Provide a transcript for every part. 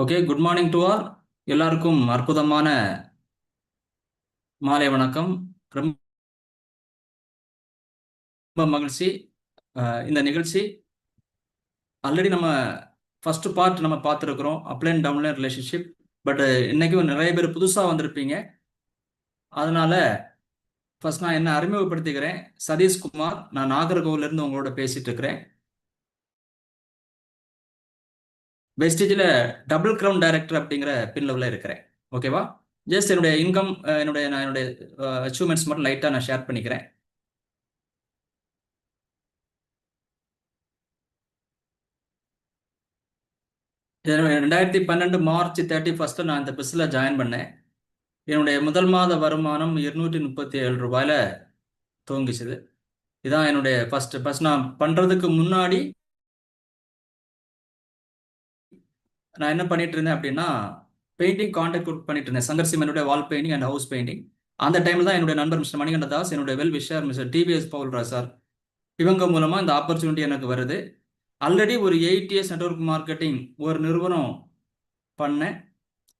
Okay, good morning to all. எல்லாருக்கும் அற்புதமான மாலை வணக்கம். ரொம்ப மகிழ்ச்சி. இந்த நிகழ்ச்சி ஆல்ரெடி நம்ம ஃபர்ஸ்ட் பார்ட் நம்ம பார்த்துருக்குறோம், அப்லைன் டவுன்லைன் ரிலேஷன்ஷிப். பட் இன்னைக்கும் நிறைய பேர் புதுசாக வந்திருப்பீங்க. அதனால ஃபர்ஸ்ட் நான் என்ன அறிமுகப்படுத்திக்கிறேன். சதீஷ்குமார், நான் நாகர்கோவிலிருந்து உங்களோட பேசிட்டு இருக்கிறேன். வெஸ்டேஜில் டபுள் கிரவுன் டைரக்டர் அப்படிங்கிற பின் லெவலில் இருக்கிறேன். ஓகேவா? ஜஸ்ட் என்னுடைய இன்கம், என்னுடைய அச்சீவ்மெண்ட்ஸ் மட்டும் லைட்டாக நான் ஷேர் பண்ணிக்கிறேன். 2012 மார்ச் 31 நான் இந்த பிஸ்ல ஜாயின் பண்ணேன். என்னுடைய முதல் மாத வருமானம் 237 ரூபாயில துவங்கிச்சுது. இதான் என்னுடைய ஃபர்ஸ்ட் நான் பண்றதுக்கு முன்னாடி நான் என்ன பண்ணிட்டு இருந்தேன் அப்படின்னா, பெயிண்டிங் கான்ட்ராக்ட் ஒர்க் பண்ணிட்டு இருந்தேன். சங்கர் சிமெண்டுடைய wall painting and house painting. அந்த டைம்ல தான் என்னுடைய நண்பர் மிஸ்டர் மணிகண்ட தாஸ், என்னுடைய well wisher mister TVS Paulraj sir, இவங்க மூலமா இந்த ஆப்பர்ச்சுனிட்டி எனக்கு வருது. ஆல்ரெடி ஒரு 8 இயர்ஸ் நெட்வொர்க் மார்க்கெட்டிங் ஒரு நிறுவனம் பண்ணேன்.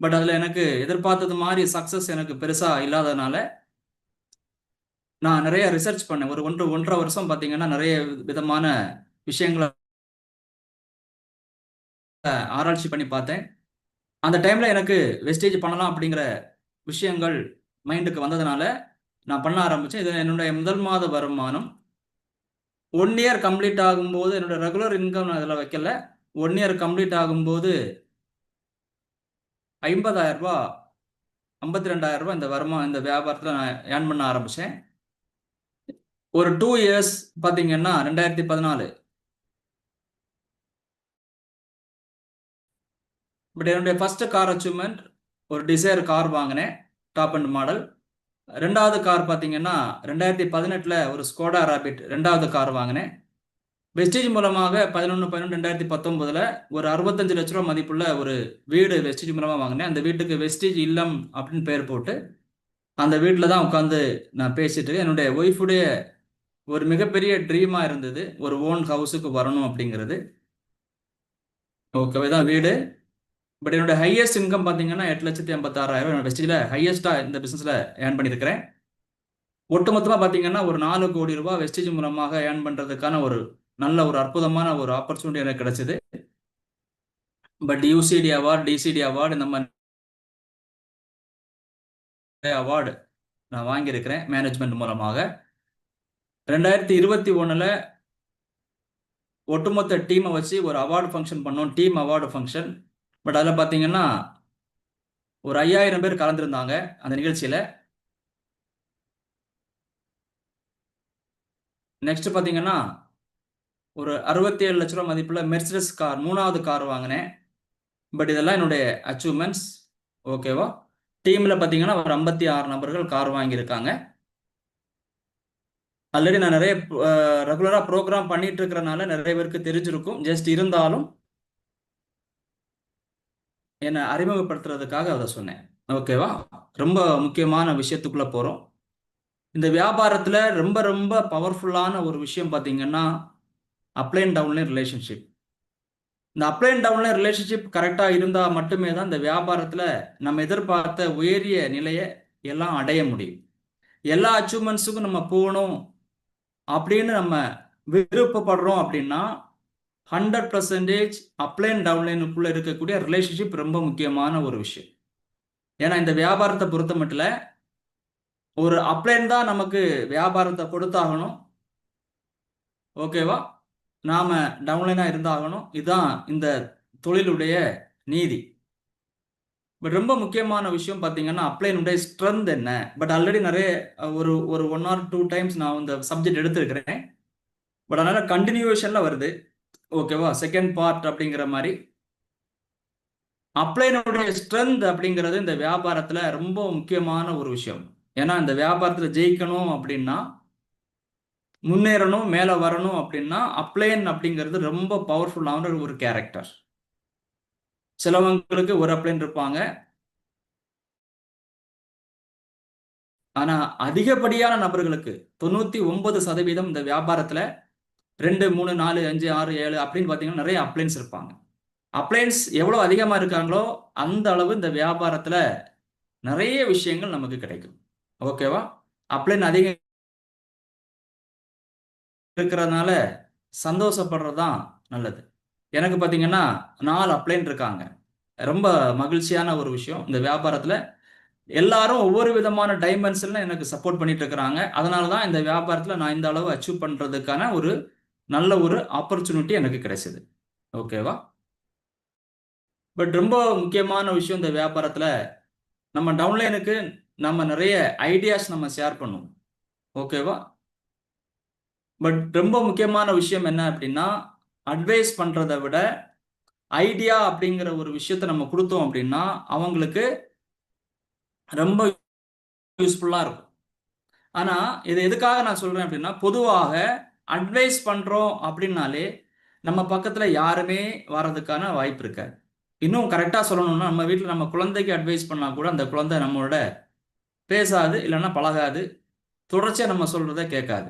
பட் அதில் எனக்கு எதிர்பார்த்தது மாதிரி சக்ஸஸ் எனக்கு பெருசாக இல்லாததுனால நான் நிறைய ரிசர்ச் பண்ணேன். ஒரு ஒன்றரை வருஷம் பார்த்தீங்கன்னா நிறைய விதமான விஷயங்களை ஆராய்ச்சி பண்ணி பார்த்தேன். அந்த டைமில் எனக்கு வெஸ்டேஜ் பண்ணலாம் அப்படிங்கிற விஷயங்கள் மைண்டுக்கு வந்ததுனால நான் பண்ண ஆரம்பித்தேன். இது என்னுடைய முதல் மாத வருமானம். 1 இயர் கம்ப்ளீட் ஆகும்போது என்னோட ரெகுலர் இன்கம் நான் இதில் வைக்கல. 1 இயர் கம்ப்ளீட் ஆகும்போது 50,000 ரூபா 52,000 ரூபா இந்த வியாபாரத்தில் நான் ஏர்ன் பண்ண ஆரம்பித்தேன். ஒரு 2 இயர்ஸ் பார்த்தீங்கன்னா 2014. பட் என்னுடைய ஃபர்ஸ்ட் கார் அச்சீவ்மெண்ட் ஒரு டிசைர் கார் வாங்கினேன், டாப் அண்ட் மாடல். ரெண்டாவது கார் பார்த்தீங்கன்னா 2018 ஒரு ஸ்கோடா ராபிட் ரெண்டாவது கார் வாங்கினேன். வெஸ்டேஜ் மூலமாக 11/11/2019 ஒரு 65 லட்ச ரூபா மதிப்புள்ள ஒரு வீடு வெஸ்டேஜ் மூலமாக வாங்கினேன். அந்த வீட்டுக்கு வெஸ்டேஜ் இல்லம் அப்படின்னு பேர் போட்டு அந்த வீட்டில் தான் உட்காந்து நான் பேசிட்டு இருக்கேன். என்னுடைய ஒய்ஃபுடைய ஒரு மிகப்பெரிய ட்ரீமாக இருந்தது, ஒரு ஓன் ஹவுஸுக்கு வரணும் அப்படிங்கிறது. ஓகே, தான் வீடு. பட் என்னோட ஹையஸ்ட் இன்கம் பார்த்தீங்கன்னா 8,86,000 வெஸ்டேஜில் ஹையஸ்ட்டாக இந்த பிஸ்னஸில் ஏர்ன் பண்ணியிருக்கிறேன். ஒட்டுமொத்தமாக பார்த்தீங்கன்னா ஒரு 4 கோடி ரூபாய் வெஸ்டேஜ் மூலமாக ஏர்ன் பண்ணுறதுக்கான ஒரு நல்ல ஒரு அற்புதமான ஒரு ஆப்பர்ச்சுனிட்டி எனக்கு கிடைச்சது. But UCD award, DCT award, இந்த மாதிரி அவார்டு நான் வாங்கியிருக்கிறேன் மேனேஜ்மெண்ட் மூலமாக. 2021 ஒட்டுமொத்த டீமை வச்சு ஒரு அவார்டு ஃபங்க்ஷன் பண்ணோம், டீம் அவார்டு ஃபங்க்ஷன். பட் அதில் பார்த்தீங்கன்னா ஒரு 5,000 பேர் கலந்துருந்தாங்க அந்த நிகழ்ச்சியில். நெக்ஸ்ட் பார்த்தீங்கன்னா ஒரு 67 லட்ச ரூபா மதிப்புள்ள மெர்சிடஸ் கார், 3வது கார் வாங்கினேன். பட் இதெல்லாம் என்னுடைய அச்சீவ்மெண்ட்ஸ். ஓகேவா? டீமில் பார்த்தீங்கன்னா ஒரு 56 நபர்கள் கார் வாங்கியிருக்காங்க. ஆல்ரெடி நான் நிறைய ரெகுலராக ப்ரோக்ராம் பண்ணிட்டு இருக்கிறனால நிறைய பேருக்கு தெரிஞ்சிருக்கும். ஜஸ்ட் இருந்தாலும் என்னை அறிமுகப்படுத்துறதுக்காக அதை சொன்னேன். ஓகேவா? ரொம்ப முக்கியமான விஷயத்துக்குள்ள போகிறோம். இந்த வியாபாரத்தில் ரொம்ப ரொம்ப பவர்ஃபுல்லான ஒரு விஷயம் பார்த்தீங்கன்னா அப்லைன் டவுன்லைன் ரிலேஷன்ஷிப். இந்த அப்லைன் டவுன்லைன் ரிலேஷன்ஷிப் கரெக்டாக இருந்தால் மட்டுமே தான் இந்த வியாபாரத்தில் நம்ம எதிர்பார்த்த உயரிய நிலையை எல்லாம் அடைய முடியும். எல்லா அச்சீவ்மெண்ட்ஸுக்கும் நம்ம போகணும் அப்படின்னு நம்ம விருப்பப்படுறோம் அப்படின்னா 100% அப்லைன் டவுன்லைனுக்குள்ள இருக்கக்கூடிய ரிலேஷன்ஷிப் ரொம்ப முக்கியமான ஒரு விஷயம். ஏன்னா இந்த வியாபாரத்தை பொறுத்த மட்டும் ஒரு அப்லைன் தான் நமக்கு வியாபாரத்தை கொடுத்தாகணும். ஓகேவா? நாம டவுன்லைனா இருந்தாகணும். இதுதான் இந்த தொழிலுடைய நீதி. பட் ரொம்ப முக்கியமான விஷயம் பார்த்தீங்கன்னா அப்ளைனுடைய ஸ்ட்ரென்த் என்ன. பட் ஆல்ரெடி நிறைய ஒரு ஒரு 1 or 2 டைம்ஸ் நான் இந்த சப்ஜெக்ட் எடுத்திருக்கிறேன். பட் அதனால கண்டினியூஷன்ல வருது. ஓகேவா? செகண்ட் பார்ட் அப்படிங்கிற மாதிரி அப்ளைனுடைய ஸ்ட்ரென்த் அப்படிங்கிறது இந்த வியாபாரத்தில் ரொம்ப முக்கியமான ஒரு விஷயம். ஏன்னா இந்த வியாபாரத்தில் ஜெயிக்கணும் அப்படின்னா, முன்னேறணும், மேலே வரணும் அப்படின்னா அப்ளைன் அப்படிங்கிறது ரொம்ப பவர்ஃபுல்லான ஒரு கேரக்டர். சிலவங்களுக்கு ஒரு அப்ளைன் இருப்பாங்க. ஆனா அதிகப்படியான நபர்களுக்கு 99% இந்த வியாபாரத்தில் 2, 3, 4, 5, 6, 7 அப்படின்னு பார்த்தீங்கன்னா நிறைய அப்ளைன்ஸ் இருப்பாங்க. அப்ளையன்ஸ் எவ்வளோ அதிகமாக இருக்காங்களோ அந்த அளவு இந்த வியாபாரத்தில் நிறைய விஷயங்கள் நமக்கு கிடைக்கும். ஓகேவா? அப்ளைன் அதிகம் இருக்கிறதுனால சந்தோஷப்படுறது தான் நல்லது. எனக்கு பார்த்தீங்கன்னா 4 அப்ளைன் இருக்காங்க. ரொம்ப மகிழ்ச்சியான ஒரு விஷயம். இந்த வியாபாரத்தில் எல்லாரும் ஒவ்வொரு விதமான டைமென்ஷன்ல எனக்கு சப்போர்ட் பண்ணிட்டு இருக்கிறாங்க. அதனால தான் இந்த வியாபாரத்தில் நான் இந்த அளவு அச்சீவ் பண்ணுறதுக்கான ஒரு நல்ல ஒரு ஆப்பர்ச்சுனிட்டி எனக்கு கிடைச்சது. ஓகேவா? பட் ரொம்ப முக்கியமான விஷயம் இந்த வியாபாரத்தில் நம்ம டவுன்லைனுக்கு நம்ம நிறைய ஐடியாஸ் நம்ம ஷேர் பண்ணுவோம். ஓகேவா? பட் ரொம்ப முக்கியமான விஷயம் என்ன அப்படின்னா, அட்வைஸ் பண்ணுறதை விட ஐடியா அப்படிங்கிற ஒரு விஷயத்தை நம்ம கொடுத்தோம் அப்படின்னா அவங்களுக்கு ரொம்ப யூஸ்ஃபுல்லாக இருக்கும். ஆனால் இது எதுக்காக நான் சொல்கிறேன் அப்படின்னா, பொதுவாக அட்வைஸ் பண்ணுறோம் அப்படின்னாலே நம்ம பக்கத்தில் யாருமே வர்றதுக்கான வாய்ப்பு இருக்காது. இன்னும் கரெக்டாக சொல்லணும்னா நம்ம வீட்டில் நம்ம குழந்தைக்கு அட்வைஸ் பண்ணால் கூட அந்த குழந்தை நம்மளோட பேசாது, இல்லைன்னா பழகாது, தொடர்ச்சியாக நம்ம சொல்கிறத கேட்காது.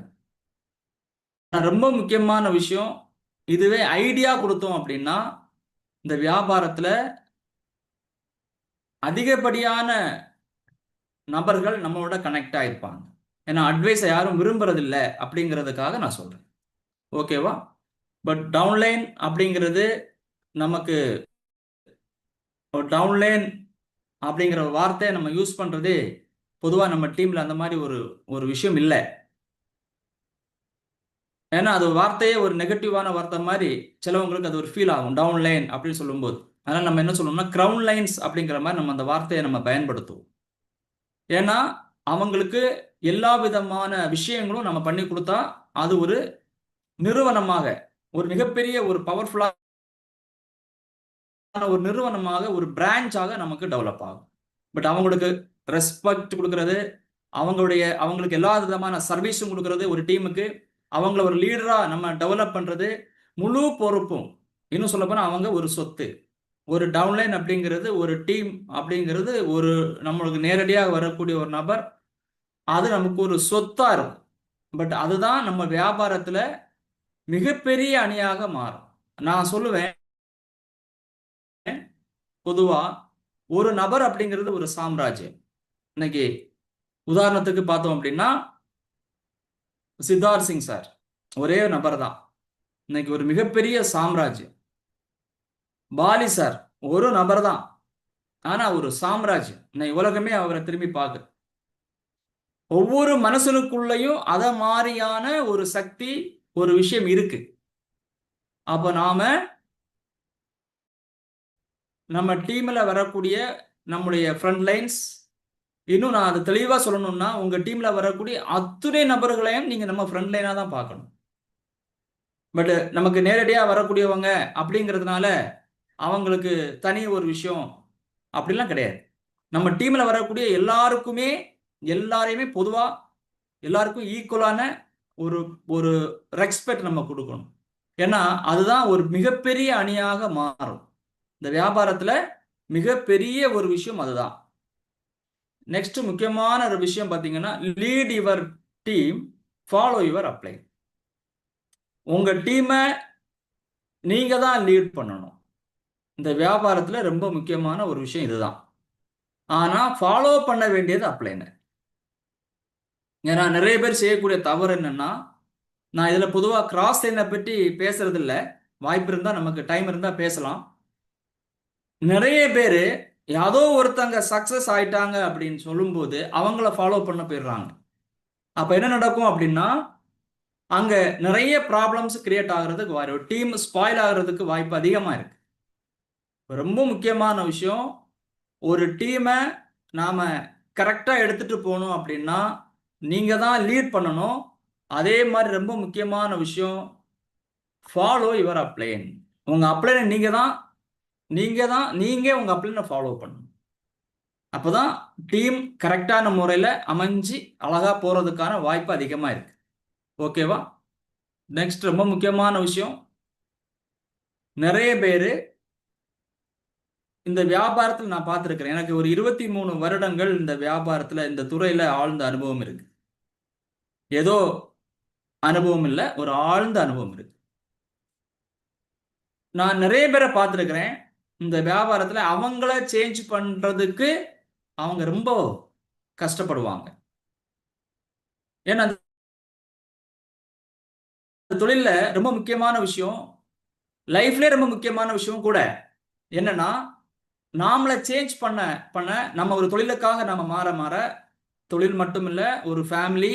ரொம்ப முக்கியமான விஷயம், இதுவே ஐடியா கொடுத்தோம் அப்படின்னா இந்த வியாபாரத்தில் அதிகப்படியான நபர்கள் நம்மளோட கனெக்ட் ஆகிருப்பாங்க. ஏன்னா அட்வைஸை யாரும் விரும்புறதில்லை அப்படிங்கிறதுக்காக நான் சொல்கிறேன். ஓகேவா? பட் டவுன்லைன் அப்படிங்கிறது நமக்கு டவுன்லைன் அப்படிங்கிற வார்த்தையை நம்ம யூஸ் பண்ணுறதே பொதுவாக நம்ம டீமில் அந்த மாதிரி ஒரு ஒரு விஷயம் இல்லை. ஏன்னா அது வார்த்தையே ஒரு நெகட்டிவான வார்த்தை மாதிரி சிலவங்களுக்கு அது ஒரு ஃபீல் ஆகும் டவுன்லைன் அப்படின்னு சொல்லும்போது. அதனால் நம்ம என்ன சொல்லணும்னா கிரவுன் லைன்ஸ் அப்படிங்கிற மாதிரி நம்ம அந்த வார்த்தையை நம்ம பயன்படுத்துவோம். ஏன்னா அவங்களுக்கு எல்லா விதமான விஷயங்களும் நம்ம பண்ணி கொடுத்தா அது ஒரு நிறுவனமாக, ஒரு மிகப்பெரிய ஒரு பவர்ஃபுல்லான ஒரு நிறுவனமாக, ஒரு பிரான்ச்சாக நமக்கு டெவலப் ஆகும். பட் அவங்களுக்கு ரெஸ்பெக்ட் கொடுக்கறது, அவங்களுக்கு எல்லா விதமான சர்வீஸும் கொடுக்கறது ஒரு டீமுக்கு, அவங்கள ஒரு லீடரா நம்ம டெவலப் பண்றது, முழு பொறுப்பும் இன்னும் சொல்ல போனா அவங்க ஒரு சொத்து. ஒரு டவுன்லைன் அப்படிங்கிறது, ஒரு டீம் அப்படிங்கிறது, ஒரு நம்மளுக்கு நேரடியாக வரக்கூடிய ஒரு நபர், அது நமக்கு ஒரு சொத்தா இருக்கும். பட் அதுதான் நம்ம வியாபாரத்துல மிகப்பெரிய அணியாக மாறும். நான் சொல்லுவேன், பொதுவா ஒரு நபர் அப்படிங்கிறது ஒரு சாம்ராஜ்யம். இன்னைக்கு உதாரணத்துக்கு பார்த்தோம் அப்படின்னா சித்தார்த் சிங் சார் ஒரே நபர் தான், இன்னைக்கு ஒரு மிகப்பெரிய சாம்ராஜ்யம். பாலி சார் ஒரு நபர் தான், ஆனா ஒரு சாம்ராஜ்யம். இன்னைக்கு உலகமே அவரை திரும்பி பார்க்குது. ஒவ்வொரு மனுஷனுக்குள்ளேயும் அத மாதிரியான ஒரு சக்தி, ஒரு விஷயம் இருக்கு. அப்ப நம்ம டீம்ல வரக்கூடிய நம்முடைய ஃப்ரண்ட் லைன்ஸ், இன்னும் நான் அதை தெளிவா சொல்லணும்னா உங்க டீம்ல வரக்கூடிய அத்துணை நபர்களையும் நீங்க நம்ம ஃப்ரண்ட் லைனா தான் பார்க்கணும். பட் நமக்கு நேரடியா வரக்கூடியவங்க அப்படிங்கிறதுனால அவங்களுக்கு தனி ஒரு விஷயம் அப்படிலாம் கிடையாது. நம்ம டீம்ல வரக்கூடிய எல்லாரையுமே பொதுவா எல்லாருக்கும் ஈக்குவலான ஒரு ஒரு ரெஸ்பெக்ட் நம்ம கொடுக்கணும். ஏன்னா அதுதான் ஒரு மிகப்பெரிய அணியாக மாறும். இந்த வியாபாரத்துல மிகப்பெரிய ஒரு விஷயம் அதுதான். நெக்ஸ்ட் முக்கியமான ஒரு விஷயம் பார்த்தீங்கன்னா, lead your team, follow your apply. உங்க டீமை நீங்க தான் லீட் பண்ணணும். இந்த வியாபாரத்துல ரொம்ப முக்கியமான ஒரு விஷயம் இதுதான். ஆனா ஃபாலோ பண்ண வேண்டியது அப்ளைனர். ஏன்னா நிறைய பேர் செய்யக்கூடிய தவறு என்னன்னா, நான் இதுல பொதுவா கிராஸ் லைனை பற்றி பேசுறது இல்லை, வாய்ப்பு இருந்தா நமக்கு டைம் இருந்தா பேசலாம். நிறைய பேர் ஏதோ ஒருத்தங்க சக்சஸ் ஆயிட்டாங்க அப்படின்னு சொல்லும்போது அவங்கள ஃபாலோ பண்ண போயிடுறாங்க. அப்ப என்ன நடக்கும் அப்படின்னா, அங்க நிறைய ப்ராப்ளம்ஸ் கிரியேட் ஆகிறதுக்கு டீம் ஸ்பாயில் ஆகிறதுக்கு வாய்ப்பு அதிகமா இருக்கு. ரொம்ப முக்கியமான விஷயம், ஒரு டீமை நாம கரெக்டா எடுத்துட்டு போகணும் அப்படின்னா நீங்க தான் லீட் பண்ணணும். அதே மாதிரி ரொம்ப முக்கியமான விஷயம், ஃபாலோ யுவர் அப்ளைன். உங்க அப்ளைனை நீங்க உங்க அப்ளைனை ஃபாலோ பண்ணணும். அப்பதான் டீம் கரெக்டான முறையில் அமைஞ்சு அழகா போறதுக்கான வாய்ப்பு அதிகமா இருக்கு. ஓகேவா? நெக்ஸ்ட் ரொம்ப முக்கியமான விஷயம், நிறைய பேர் இந்த வியாபாரத்தில் நான் பார்த்துருக்கிறேன். எனக்கு ஒரு 23 வருடங்கள் இந்த வியாபாரத்தில் இந்த துறையில ஆழ்ந்த அனுபவம் இருக்கு. ஏதோ அனுபவம் இல்லை, ஒரு ஆழ்ந்த அனுபவம் இருக்கு. நான் நிறைய பேரை பார்த்துருக்கிறேன். இந்த வியாபாரத்துல அவங்கள சேஞ்ச் பண்றதுக்கு அவங்க ரொம்ப கஷ்டப்படுவாங்க. ஏன்னா அந்த தொழில்ல ரொம்ப முக்கியமான விஷயம், லைஃப்ல ரொம்ப முக்கியமான விஷயம் கூட என்னன்னா, நாமள சேஞ்ச் பண்ண பண்ண நம்ம ஒரு தொழிலுக்காக நம்ம மாற மாற, தொழில் மட்டும் இல்ல, ஒரு ஃபேமிலி,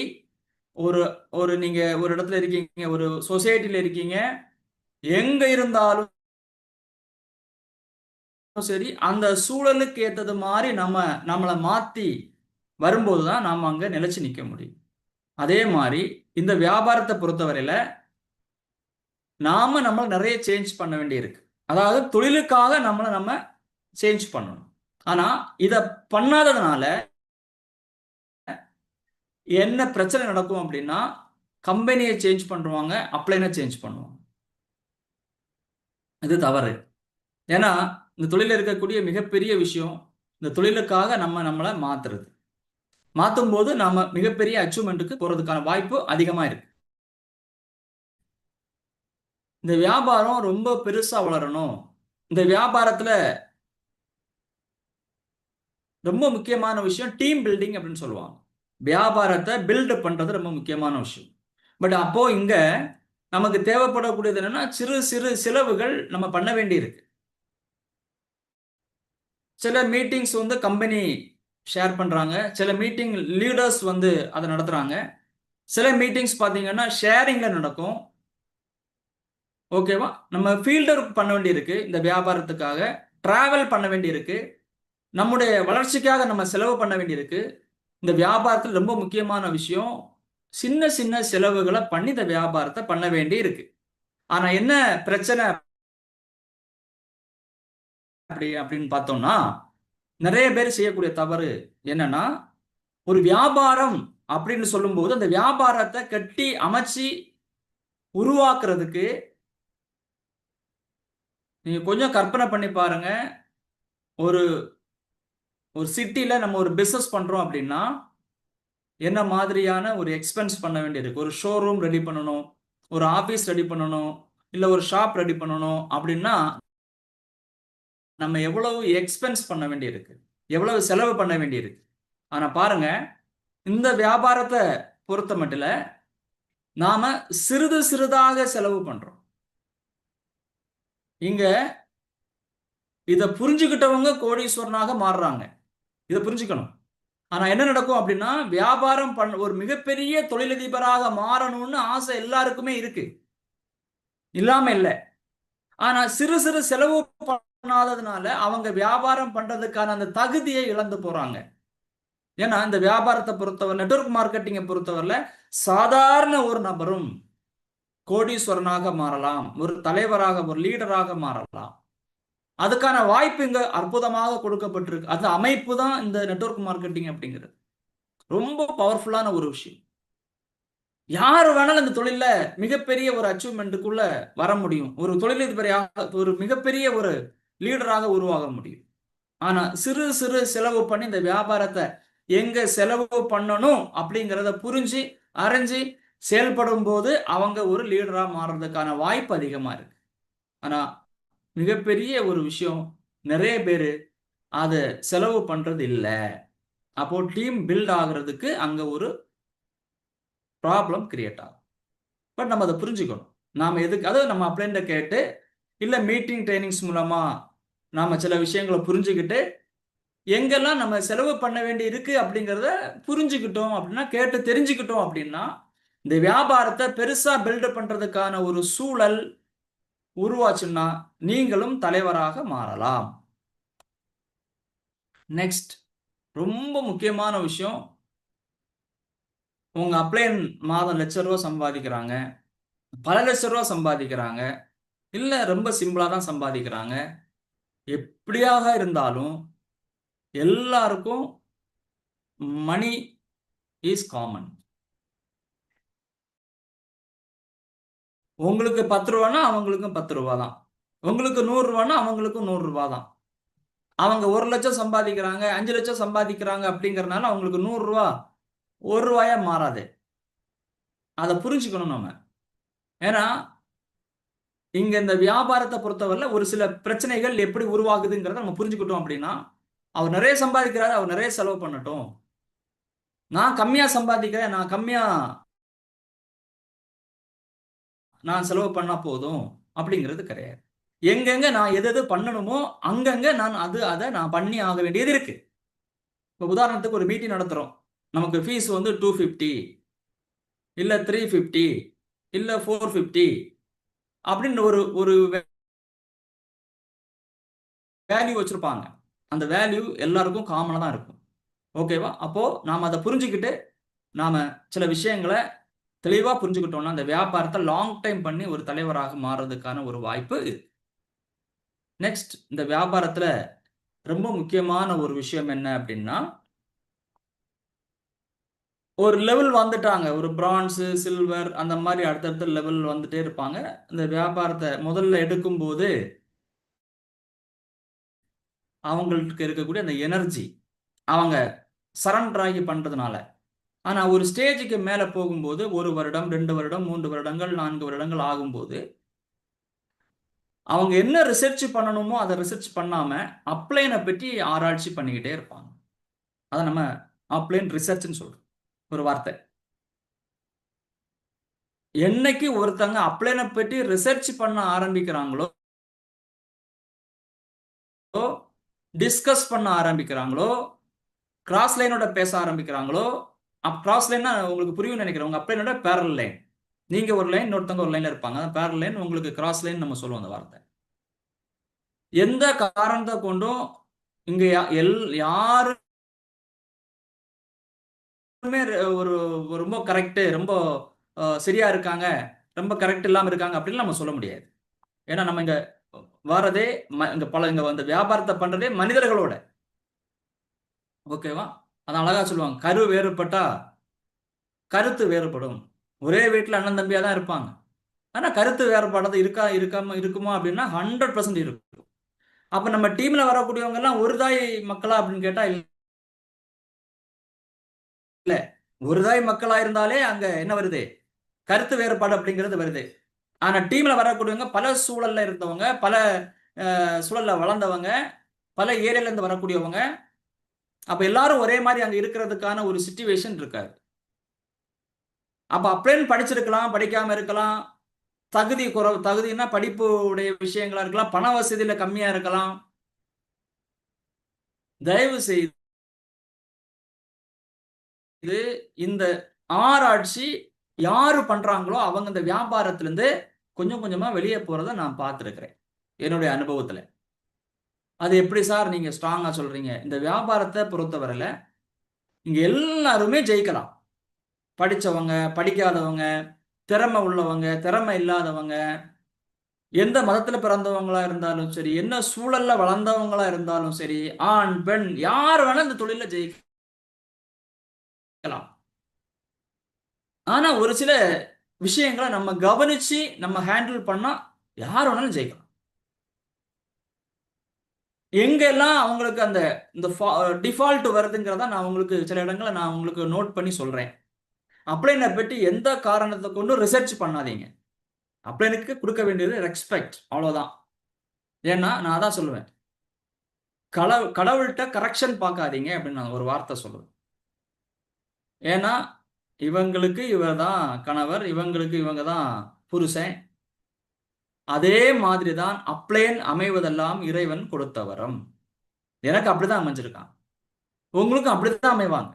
ஒரு ஒரு நீங்க ஒரு இடத்துல இருக்கீங்க, ஒரு சொசைட்டில இருக்கீங்க, எங்க இருந்தாலும் சரி, அந்த சூழலுக்கு ஏத்தது மாரி நம்மள மாத்தி வரும்போது தான் நாம அங்க நிலைச்சு நிக்க முடியும். அதே மாரி இந்த வியாபாரத்த பொறுத்தவரையில, நாம நம்மள நெறைய சேஞ்ச் பண்ண வேண்டியிருக்கு. அதாவது தொழிலுக்காக நம்மள நம்ம சேஞ்ச் பண்ணணும். ஆனா, இத பண்ணாததுனால என்ன பிரச்சனை நடக்கும் அப்டின்னா, கம்பெனிய சேஞ்ச் பண்ணுவாங்க, அப்ளைன சேஞ்ச் பண்ணுவாங்க. இது தவறு. ஏன்னா, இந்த தொழில்ல இருக்கக்கூடிய மிகப்பெரிய விஷயம், இந்த தொழிலுக்காக நம்மள மாத்துறது. மாத்தும்போது நாம மிகப்பெரிய அச்சீவ்மென்ட்க்கு போறதுக்கான வாய்ப்பு அதிகமா இருக்கு. இந்த வியாபாரம் ரொம்ப பெருசா வளரணும். இந்த வியாபாரத்துல ரொம்ப முக்கியமான விஷயம் டீம் பில்டிங் அப்படின்னு சொல்லுவாங்க. வியாபாரத்தை பில்ட் பண்றது ரொம்ப முக்கியமான விஷயம். பட் அப்போ இங்க நமக்கு தேவைப்படக்கூடியது என்னன்னா, சிறு சிறு செலவுகள் நம்ம பண்ண வேண்டியிருக்கு. சில மீட்டிங்ஸ் வந்து கம்பெனி ஷேர் பண்றாங்க. சில மீட்டிங் லீடர்ஸ் வந்து அத நடத்துறாங்க. சில மீட்டிங்ஸ் பார்த்தீங்கன்னா, ஷேரிங்ல நடக்கும். ஓகேவா? நம்ம ஃபீல்ட் ஒர்க் பண்ண வேண்டியிருக்கு. இந்த வியாபாரத்துக்காக. டிராவல் பண்ண வேண்டியிருக்கு. நம்முடைய வளர்ச்சிக்காக நம்ம செலவு பண்ண வேண்டியிருக்கு. இந்த வியாபாரத்துல ரொம்ப முக்கியமான விஷயம், சின்ன சின்ன செலவுகள பண்ணி இந்த வியாபாரத்த பண்ண வேண்டி இருக்கு. ஆனா என்ன பிரச்சனை அப்படின்னு பார்த்தோம்னா, நெறைய பேர் செய்யக்கூடிய தவறு என்னன்னா, ஒரு வியாபாரம் அப்படின்னு சொல்லும்போது, அந்த வியாபாரத்த கட்டி அமைச்சு உருவாக்குறதுக்கு, நீங்க கொஞ்சம் கற்பனை பண்ணி பாருங்க. ஒரு ஒரு சிட்டில நம்ம ஒரு பிசினஸ் பண்றோம் அப்படின்னா, என்ன மாதிரியான ஒரு எக்ஸ்பென்ஸ் பண்ண வேண்டியிருக்கு. ஒரு ஷோரூம் ரெடி பண்ணணும். ஒரு ஆபீஸ் ரெடி பண்ணணும். இல்ல ஒரு ஷாப் ரெடி பண்ணணும் அப்படின்னா, நம்ம எவ்வளவு எக்ஸ்பென்ஸ் பண்ண வேண்டியிருக்கு. எவ்வளவு செலவு பண்ண வேண்டியிருக்கு. ஆனா பாருங்க, இந்த வியாபாரத்த பொறுத்தமட்டில, நாம சிறிது சிறிதாக செலவு பண்றோம். இங்க இத புரிஞ்சுகிட்டவங்க கோடீஸ்வரனாக மாறுறாங்க. இத புரிஞ்சுக்கணும். ஆனா என்ன நடக்கும் அப்படின்னா, வியாபாரம் ஒரு மிகப்பெரிய தொழிலதிபராக மாறணும்னு ஆசை எல்லாருக்குமே இருக்கு. இல்லாம இல்ல. ஆனா சிறு சிறு செலவு பண்ணாததுனால, அவங்க வியாபாரம் பண்றதுக்கான அந்த தகுதியை இழந்து போறாங்க. ஏன்னா, இந்த வியாபாரத்த பொறுத்தவரை நெட்வொர்க் மார்க்கெட்டிங்க பொறுத்தவரையில, சாதாரண ஒரு நபரும் கோடீஸ்வரனாக மாறலாம். ஒரு தலைவராக, ஒரு லீடராக மாறலாம். அதுக்கான வாய்ப்பு இங்க அற்புதமாக கொடுக்கப்பட்டிருக்கு. அந்த அமைப்பு தான் இந்த நெட்வொர்க் மார்க்கெட்டிங் அப்படிங்கிறது. ரொம்ப பவர்ஃபுல்லான ஒரு விஷயம். யாரு வேணாலும் இந்த தொழில்ல மிகப்பெரிய ஒரு அச்சீவ்மென்ட்க்குள்ள வர முடியும். ஒரு தொழிலதிபரையாக, ஒரு மிகப்பெரிய ஒரு லீடராக உருவாக முடியும். ஆனா, சிறு சிறு செலவு பண்ணி இந்த வியாபாரத்த எங்க செலவு பண்ணணும் அப்படிங்கிறத புரிஞ்சு, அறிஞ்சு செயல்படும்போது, அவங்க ஒரு லீடரா மாறுறதுக்கான வாய்ப்பு அதிகமா இருக்கு. ஆனா, மிகப்பெரிய ஒரு விஷயம், நெறைய பேரு அத செலவு பண்றது இல்ல. அப்போ டீம் பில்ட் ஆகுறதுக்கு அங்க ஒரு ப்ராப்ளம் கிரியேட் ஆகும். பட் நம்ம அத புரிஞ்சுக்கணும். நாம எதுக்கு அதாவது நம்ம அப்ளைன்ட்ட கேட்டு, இல்ல மீட்டிங் ட்ரெய்னிங்ஸ் மூலமா நாம சில விஷயங்கள புரிஞ்சுகிட்டு எங்கெல்லாம் நம்ம செலவு பண்ண வேண்டி இருக்கு அப்படிங்கிறத புரிஞ்சுக்கிட்டோம் அப்படின்னா, கேட்டு தெரிஞ்சுக்கிட்டோம் அப்படின்னா, இந்த வியாபாரத்த பெருசா பில்ட் பண்றதுக்கான ஒரு சூழல் உருவாச்சுன்னா, நீங்களும் தலைவராக மாறலாம். நெக்ஸ்ட் ரொம்ப முக்கியமான விஷயம், உங்க அப்ளைன் மாதம் ரூ. 1,00,000 சம்பாதிக்கிறாங்க. பல லட்சம் ரூவா சம்பாதிக்கிறாங்க. இல்ல ரொம்ப சிம்பிளா தான் சம்பாதிக்கிறாங்க. எப்படியாக இருந்தாலும் எல்லாருக்கும் மனி இஸ் காமன். உங்களுக்கு ரூ. 10 அவங்களுக்கும் ரூ. 10 தான். உங்களுக்கு ரூ. 100 அவங்களுக்கும் ரூ. 100 தான். அவங்க 1,00,000 சம்பாதிக்கிறாங்க, 5,00,000 சம்பாதிக்கிறாங்க அப்படிங்கிறனால அவங்களுக்கு ரூ. 100 ரூ. 1 மாறாது. அத புரிஞ்சுக்கணும் நம்ம. ஏன்னா, இங்க இந்த வியாபாரத்தை பொறுத்தவரை ஒரு சில பிரச்சனைகள் எப்படி உருவாகுதுங்கிறத நம்ம புரிஞ்சுக்கிட்டோம் அப்படின்னா, அவர் நிறைய சம்பாதிக்கிறாரு, அவர் நிறைய செலவு பண்ணட்டும். நான் கம்மியா சம்பாதிக்கிறேன், நான் செலவு பண்ணா போதும் அப்படிங்கிறது கிடையாது. எங்கெங்க நான் எது எது பண்ணணுமோ அங்கங்க நான் அதை நான் பண்ணி ஆக வேண்டியது இருக்கு. இப்போ உதாரணத்துக்கு ஒரு மீட்டிங் நடத்துறோம். நமக்கு ஃபீஸ் வந்து 250 இல்ல 350 இல்ல 450 அப்படின்னு ஒரு ஒரு வேல்யூ வச்சிருப்பாங்க. அந்த வேல்யூ எல்லாருக்கும் காமனா தான் இருக்கும். ஓகேவா? அப்போ நாம அதை புரிஞ்சுக்கிட்டு நாம சில விஷயங்களை தெளிவா புரிஞ்சுக்கிட்டோம்னா அந்த வியாபாரத்தை லாங் டைம் பண்ணி ஒரு தலைவராக மாறுறதுக்கான ஒரு வாய்ப்பு இருக்கு. நெக்ஸ்ட், இந்த வியாபாரத்துல ரொம்ப முக்கியமான ஒரு விஷயம் என்ன அப்படின்னா, ஒரு லெவல் வந்துட்டாங்க. ஒரு பிரான்ஸ், சில்வர் அந்த மாதிரி அடுத்தடுத்த லெவல் வந்துட்டே இருப்பாங்க. இந்த வியாபாரத்தை முதல்ல எடுக்கும்போது அவங்களுக்கு இருக்கக்கூடிய அந்த எனர்ஜி அவங்க சரண்டர் ஆகி பண்றதுனால. ஆனா ஒரு ஸ்டேஜுக்கு மேல போகும்போது 1 வருடம், 2 வருடம், 3 வருடங்கள், 4 வருடங்கள் ஆகும்போது அவங்க என்ன ரிசர்ச் பண்ணணுமோ அதை ரிசர்ச் பண்ணாம அப்ளைனை பற்றி ஆராய்ச்சி பண்ணிக்கிட்டே இருப்பாங்க. அதை நம்ம அப்ளைன் ரிசர்ச்னு சொல்றோம், ஒரு வார்த்தை. என்னைக்கு ஒருத்தங்க அப்ளைனை பற்றி ரிசர்ச் பண்ண ஆரம்பிக்கிறாங்களோ, டிஸ்கஸ் பண்ண ஆரம்பிக்கிறாங்களோ, கிராஸ் லைனோட பேச ஆரம்பிக்கிறாங்களோ, கிராஸ் லைன்னா உங்களுக்கு புரியும் நினைக்கிறேன். உங்க அப்ளைனோட பேரல் லைன், நீங்க ஒரு லைன், இன்னொருத்தவங்க ஒரு லைன்ல இருப்பாங்க. பேரல் லைன், உங்களுக்கு கிராஸ் லைன் நம்ம சொல்லுவோம் அந்த வார்த்தை. எந்த காரணத்தை கொண்டும் இங்க யாருமே ஒரு ரொம்ப கரெக்ட், ரொம்ப சரியா இருக்காங்க, ரொம்ப கரெக்ட் இல்லாம இருக்காங்க அப்படின்னு நம்ம சொல்ல முடியாது. ஏன்னா நம்ம இங்க வரதே இங்க வந்து வியாபாரத்தை பண்றதே மனிதர்களோட. ஓகேவா? அதான் அழகா சொல்லுவாங்க, கரு வேறுபட்டா கருத்து வேறுபடும். ஒரே வீட்டுல அண்ணன் தம்பியா தான் இருப்பாங்க. ஆனா கருத்து வேறுபாடு இருக்காம இருக்குமா அப்படின்னா 100% இருக்கும். அப்ப நம்ம டீம்ல வரக்கூடியவங்க எல்லாம் ஒரு தாய் மக்களா அப்படின்னு கேட்டா இல்ல. ஒரு தாய் மக்களா இருந்தாலே அங்க என்ன வருது? கருத்து வேறுபாடு அப்படிங்கிறது வருது. ஆனா டீம்ல வரக்கூடியவங்க பல சூழல்ல இருந்தவங்க, பல சூழல்ல வளர்ந்தவங்க, பல ஏரியால இருந்து வரக்கூடியவங்க. அப்ப எல்லாரும் ஒரே மாதிரி அங்க இருக்கிறதுக்கான ஒரு சிச்சுவேஷன் இருக்காது. அப்ப அப்படியே படிச்சிருக்கலாம், படிக்காம இருக்கலாம். தகுதின்னா படிப்பு உடைய விஷயங்களா இருக்கலாம், பண வசதியில கம்மியா இருக்கலாம். தயவு செய்து இந்த ஆராய்ச்சி யாரு பண்றாங்களோ அவங்க இந்த வியாபாரத்திலிருந்து கொஞ்சம் கொஞ்சமா வெளியே போறதை நான் பார்த்திருக்கிறேன் என்னுடைய அனுபவத்துல. அது எப்படி சார் நீங்க ஸ்ட்ராங்கா சொல்றீங்க? இந்த வியாபாரத்தை பொறுத்தவரையில இங்க எல்லாருமே ஜெயிக்கலாம். படிச்சவங்க, படிக்காதவங்க, திறமை உள்ளவங்க, திறமை இல்லாதவங்க, எந்த மதத்துல பிறந்தவங்களா இருந்தாலும் சரி, என்ன சூழல்ல வளர்ந்தவங்களா இருந்தாலும் சரி, ஆண், பெண் யார் வேணா இந்த தொழில ஜெயிக்கலாம். ஆனா ஒரு சில விஷயங்களை நம்ம கவனிச்சு நம்ம ஹேண்டில் பண்ணா யார் வேணாலும் ஜெயிக்கலாம். எங்கெல்லாம் அவங்களுக்கு அந்த இந்த டிஃபால்ட் வருதுங்கிறத நான் உங்களுக்கு சில இடங்களை நான் உங்களுக்கு நோட் பண்ணி சொல்றேன். அப்ளைனை பற்றி எந்த காரணத்தை கொண்டும் ரிசர்ச் பண்ணாதீங்க. அப்ளைனுக்கு கொடுக்க வேண்டியது ரெஸ்பெக்ட், அவ்வளவுதான். ஏன்னா நான் அதான் சொல்லுவேன், கடவுள்கிட்ட கரெக்ஷன் பார்க்காதீங்க அப்படின்னு நான் ஒரு வார்த்தை சொல்லுவேன். ஏன்னா இவங்களுக்கு இவர் தான் கணவர், இவங்களுக்கு இவங்க தான் புருஷன். அதே மாதிரி தான் அப்ளைன் அமைவதெல்லாம் இறைவன் கொடுத்த வரம். எனக்கு அப்படிதான் அமைஞ்சிருக்கான், உங்களுக்கும் அப்படித்தான் அமைவாங்க,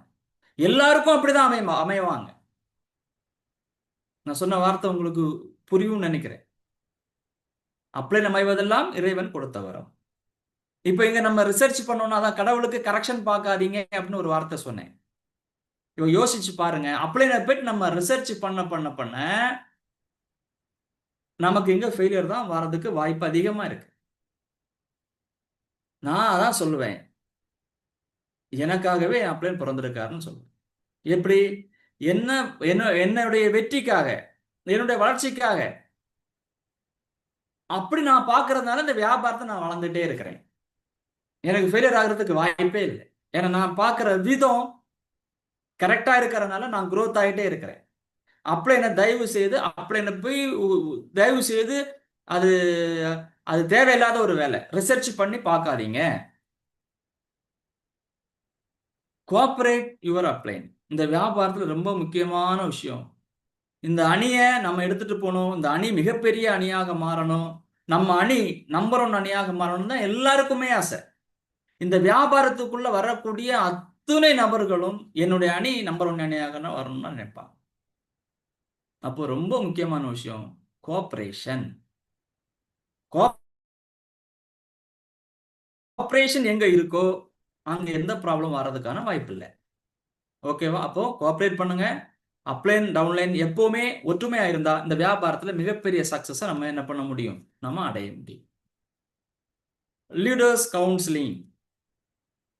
எல்லாருக்கும் அப்படிதான் அமைவாங்க. நான் சொன்ன வார்த்தை உங்களுக்கு புரியும் நினைக்கிறேன். அப்ளைன் அமைவதெல்லாம் இறைவன் கொடுத்த வரம். இப்ப இங்க நம்ம ரிசர்ச் பண்ணோம்னா தான் கடவுளுக்கு கரெக்ஷன் பார்க்காதீங்க அப்படின்னு ஒரு வார்த்தை சொன்னேன். இவ யோசிச்சு பாருங்க, அப்ளைனை போயிட்டு நம்ம ரிசர்ச் பண்ண நமக்கு இங்க ஃபெயிலியர் தான் வர்றதுக்கு வாய்ப்பு அதிகமா இருக்கு. நான் அதான் சொல்லுவேன், எனக்காகவே என் அப்ளைன் பிறந்திருக்காருன்னு சொல்லுவேன். எப்படி? என்ன என்னுடைய வெற்றிக்காக, என்னுடைய வளர்ச்சிக்காக. அப்படி நான் பார்க்கறதுனால இந்த வியாபாரத்தை நான் வளர்ந்துட்டே இருக்கிறேன். எனக்கு ஃபெயிலியர் ஆகிறதுக்கு வாய்ப்பே இல்லை. ஏன்னா நான் பார்க்குற விதம் கரெக்டா இருக்கிறதுனால நான் growth ஆகிட்டே இருக்கிறேன். அப்ளைனை தயவு செய்து போய் தயவு செய்து அது அது தேவையில்லாத ஒரு வேலை. ரிசர்ச் பண்ணி பார்க்காதீங்க. Cooperate your upline. இந்த வியாபாரத்தில் ரொம்ப முக்கியமான விஷயம். இந்த அணியை நம்ம எடுத்துட்டு போகணும். இந்த அணி மிகப்பெரிய அணியாக மாறணும். நம்ம அணி நம்பர் 1 அணியாக மாறணும் தான் எல்லாருக்குமே ஆசை. இந்த வியாபாரத்துக்குள்ள வரக்கூடிய அத்துணை நபர்களும் என்னுடைய அணி நம்பர் 1 அணியாக வரணும்னு நினைப்பாங்க. அப்போ ரொம்ப முக்கியமான விஷயம் கோஆபரேஷன். கோஆபரேஷன் எங்க இருக்கோ அங்க எந்த ப்ராப்ளம் வர்றதுக்கான வாய்ப்பு இல்லை. ஓகேவா? அப்போ கோஆபரேட் பண்ணுங்க. அப்லைன் டவுன்லைன் எப்பவுமே ஒற்றுமையா இருந்தா இந்த வியாபாரத்துல மிகப்பெரிய சக்சஸை நம்ம என்ன பண்ண முடியும்? நம்ம அடைய முடியும். லீடர்ஸ் கவுன்சிலிங்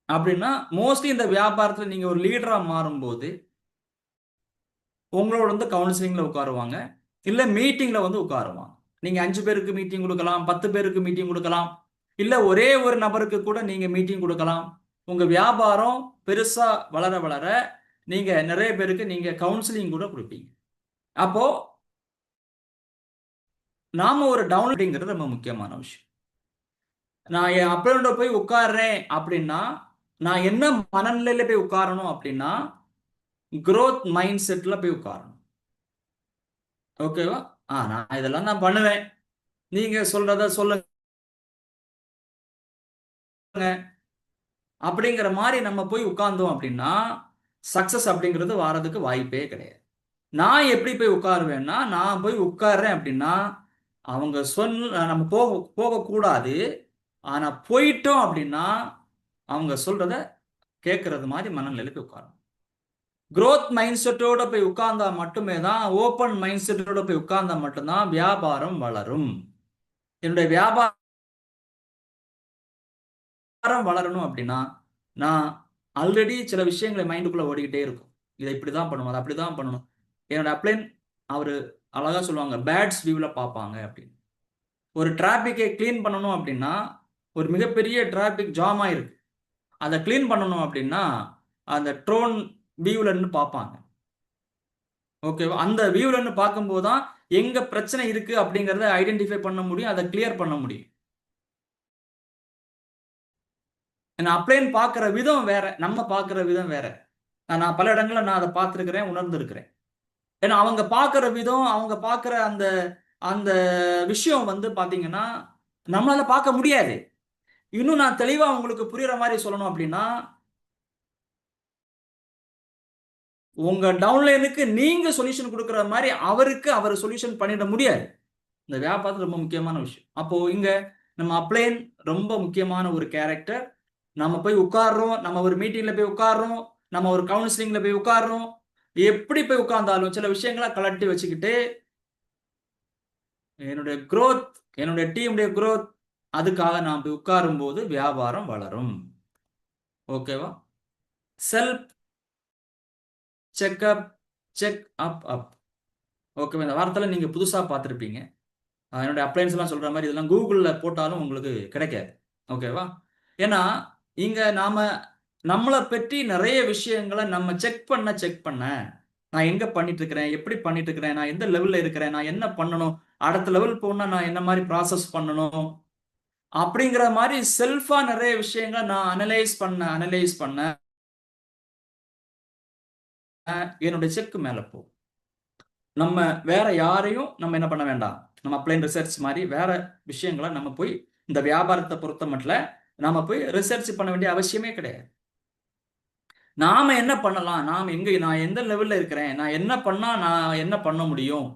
அப்படின்னா மோஸ்ட்லி இந்த வியாபாரத்துல நீங்க ஒரு லீடரா மாறும்போது உங்களோட வந்து கவுன்சிலிங்ல உட்காருவாங்க, இல்ல மீட்டிங்ல வந்து உட்காருவாங்க. நீங்க 5 பேருக்கு மீட்டிங் கொடுக்கலாம், 10 பேருக்கு மீட்டிங் கொடுக்கலாம், இல்ல ஒரே ஒரு நபருக்கு கூட நீங்க மீட்டிங் கொடுக்கலாம். உங்க வியாபாரம் பெருசா வளர வளர நீங்க நிறைய பேருக்கு நீங்க கவுன்சிலிங் கூட கொடுப்பீங்க. அப்போ நாம ஒரு டவுன்லோடிங்கிறது ரொம்ப முக்கியமான விஷயம். நான் என் அப்ளைனோட போய் உட்கார்றேன் அப்படின்னா நான் என்ன மனநிலையில போய் உட்காரணும் அப்படின்னா growth மைண்ட் செட்ல போய் உட்காரணும். ஓகேவா? நான் இதெல்லாம் நான் பண்ணுவேன், நீங்க சொல்றத சொல்லுங்க அப்படிங்கிற மாதிரி நம்ம போய் உட்கார்ந்தோம் அப்படின்னா சக்சஸ் அப்படிங்கிறது வாரதுக்கு வாய்ப்பே கிடையாது. நான் எப்படி போய் உட்காருவேன்னா நான் போய் உட்கார்றேன் அப்படின்னா அவங்க சொன்ன நம்ம போகக்கூடாது. ஆனா போயிட்டோம் அப்படின்னா அவங்க சொல்றத கேட்கறது மாதிரி மனநிலையில போய் உட்காரணும். growth மைண்ட் செட்டோட போய் உட்கார்ந்தா மட்டுமே தான், ஓப்பன் மைண்ட் செட்டோட போய் உட்கார்ந்தா மட்டும்தான் வியாபாரம் வளரும். என்னுடைய வியாபாரம் வளரணும் அப்படின்னா நான் ஆல்ரெடி சில விஷயங்களை மைண்டுக்குள்ள ஓடிக்கிட்டே இருக்கும். இதை இப்படிதான் பண்ணணும், அதை அப்படிதான் பண்ணணும். என்னோட அப்ளைன் அவரு அழகா சொல்லுவாங்க, பேட்ஸ் வியூல பார்ப்பாங்க அப்படின்னு. ஒரு டிராபிக்கை கிளீன் பண்ணணும் அப்படின்னா ஒரு மிகப்பெரிய டிராபிக் ஜாம் ஆயிருக்கு, அதை கிளீன் பண்ணணும் அப்படின்னா அந்த ட்ரோன் வியூல இருந்து பார்ப்பாங்க. ஓகேவா? அந்த வியூல இருந்து பார்க்கும்போது தான் எங்க பிரச்சனை இருக்கு அப்படிங்கறத ஐடென்டிஃபை பண்ண முடியும், அதை கிளியர் பண்ண முடியும். அப்ளைன் பார்க்கிற விதம் வேற, நம்ம பார்க்கிற விதம் வேற. நான் பல இடங்கள்ல நான் அதை பார்த்திருக்கிறேன், உணர்ந்திருக்கிறேன். ஏன்னா அவங்க பார்க்கிற விதம், அவங்க பார்க்கிற அந்த அந்த விஷயம் வந்து பாத்தீங்கன்னா நம்மளால பார்க்க முடியாது. இன்னும் நான் தெளிவா உங்களுக்கு புரியுற மாதிரி சொல்லணும் அப்படின்னா உங்க டவுன்லைனுக்கு நீங்க சொல்யூஷன் கொடுக்கிற மாதிரி அவருக்கு அவர் சொல்யூஷன் பண்ணிட முடியாது. இந்த வியாபாரத்துல ரொம்ப முக்கியமான விஷயம். அப்போ இங்க நம்ம அப்ளைன் ரொம்ப முக்கியமான ஒரு கேரக்டர். நம்ம போய் உட்கார்றோம், நம்ம ஒரு மீட்டிங்ல போய் உட்கார்றோம், நம்ம ஒரு கவுன்சிலிங்ல போய் உட்கார்றோம். எப்படி போய் உட்கார்ந்தாலும் சில விஷயங்களை கலட்டி வச்சுக்கிட்டு என்னுடைய growth, என்னுடைய டீமுடைய growth அதுக்காக நான் போய் உட்காரும் போது வியாபாரம் வளரும். ஓகேவா? செல்ஃப் செக்அப், செக் அப் அப். ஓகேவா? இந்த வார்த்தையில நீங்க புதுசா பார்த்திருப்பீங்க. என்னுடைய அப்ளையன்ஸ் எல்லாம் சொல்ற மாதிரி இதெல்லாம் கூகுள்ல போட்டாலும் உங்களுக்கு கிடைக்காது. ஓகேவா? ஏன்னா இங்க நாம நம்மளை பற்றி நிறைய விஷயங்களை நம்ம செக் பண்ண நான் எங்க பண்ணிட்டு இருக்கிறேன், எப்படி பண்ணிட்டு இருக்கிறேன், நான் எந்த லெவல்ல இருக்கிறேன், நான் என்ன பண்ணணும், அடுத்த லெவல் போனா நான் என்ன மாதிரி ப்ராசஸ் பண்ணணும் அப்படிங்கிற மாதிரி செல்ஃபா நிறைய விஷயங்களை நான் அனலைஸ் பண்ண என்னுடைய செக் மேல போ. நம்ம வேற யாரையும் நம்ம என்ன பண்ண வேண்டாம். நம்ம அப்ளைன் ரிசர்ச் மாதிரி வேற விஷயங்களை நம்ம போய் இந்த வியாபாரத்தை பொறுத்த மட்டும் நாம போய் ரிசர்ச் பண்ண வேண்டிய அவசியமே கிடையாது. நாம என்ன பண்ணலாம், நான் எந்த லெவல்ல இருக்கிறேன், நான் என்ன பண்ணா நான் என்ன பண்ண முடியும்,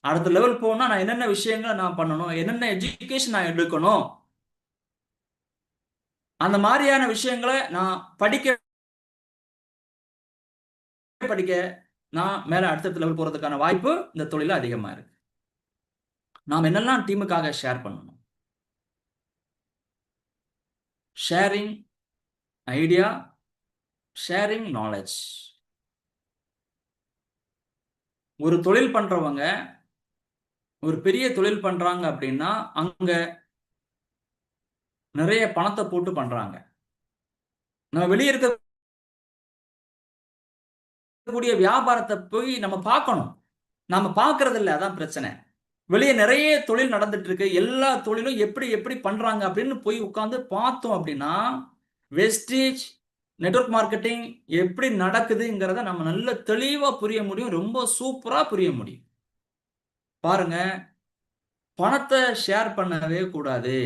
அடுத்த லெவல் போனா நான் என்னென்ன விஷயங்களை நான் பண்ணணும், என்னென்ன எஜுகேஷன் நான் எடுக்கணும், அந்த மாதிரியான விஷயங்களை நான் படிக்க நான் மேல அடுத்த லெவல் போறதுக்கான வாய்ப்பு இந்த தொழில அதிகமா இருக்கு. நாம் என்னெல்லாம் டீமுக்காக ஷேர் பண்ணணும். Sharing idea, sharing knowledge. ஒரு தொழில் பண்றவங்க ஒரு பெரிய தொழில் பண்றாங்க அப்படின்னா அங்க நிறைய பணத்தை போட்டு பண்றாங்க. நம்ம வெளியே இருக்கக்கூடிய வியாபாரத்தை போய் நம்ம பார்க்கணும். நாம பார்க்கறது இல்லை, அதான் பிரச்சனை. வெளியே நிறைய தொழில் நடந்துட்டு இருக்கு. எல்லா தொழிலும் எப்படி எப்படி பண்றாங்க அப்படின்னு போய் உட்கார்ந்து பார்த்தோம் அப்படின்னா, வெஸ்டீஜ் நெட்வொர்க் மார்க்கெட்டிங் எப்படி நடக்குதுங்கிறத நம்ம நல்ல தெளிவா புரிய முடியும். ரொம்ப சூப்பரா புரிய முடியும். பாருங்க, பணத்தை ஷேர் பண்ணவே கூடாது.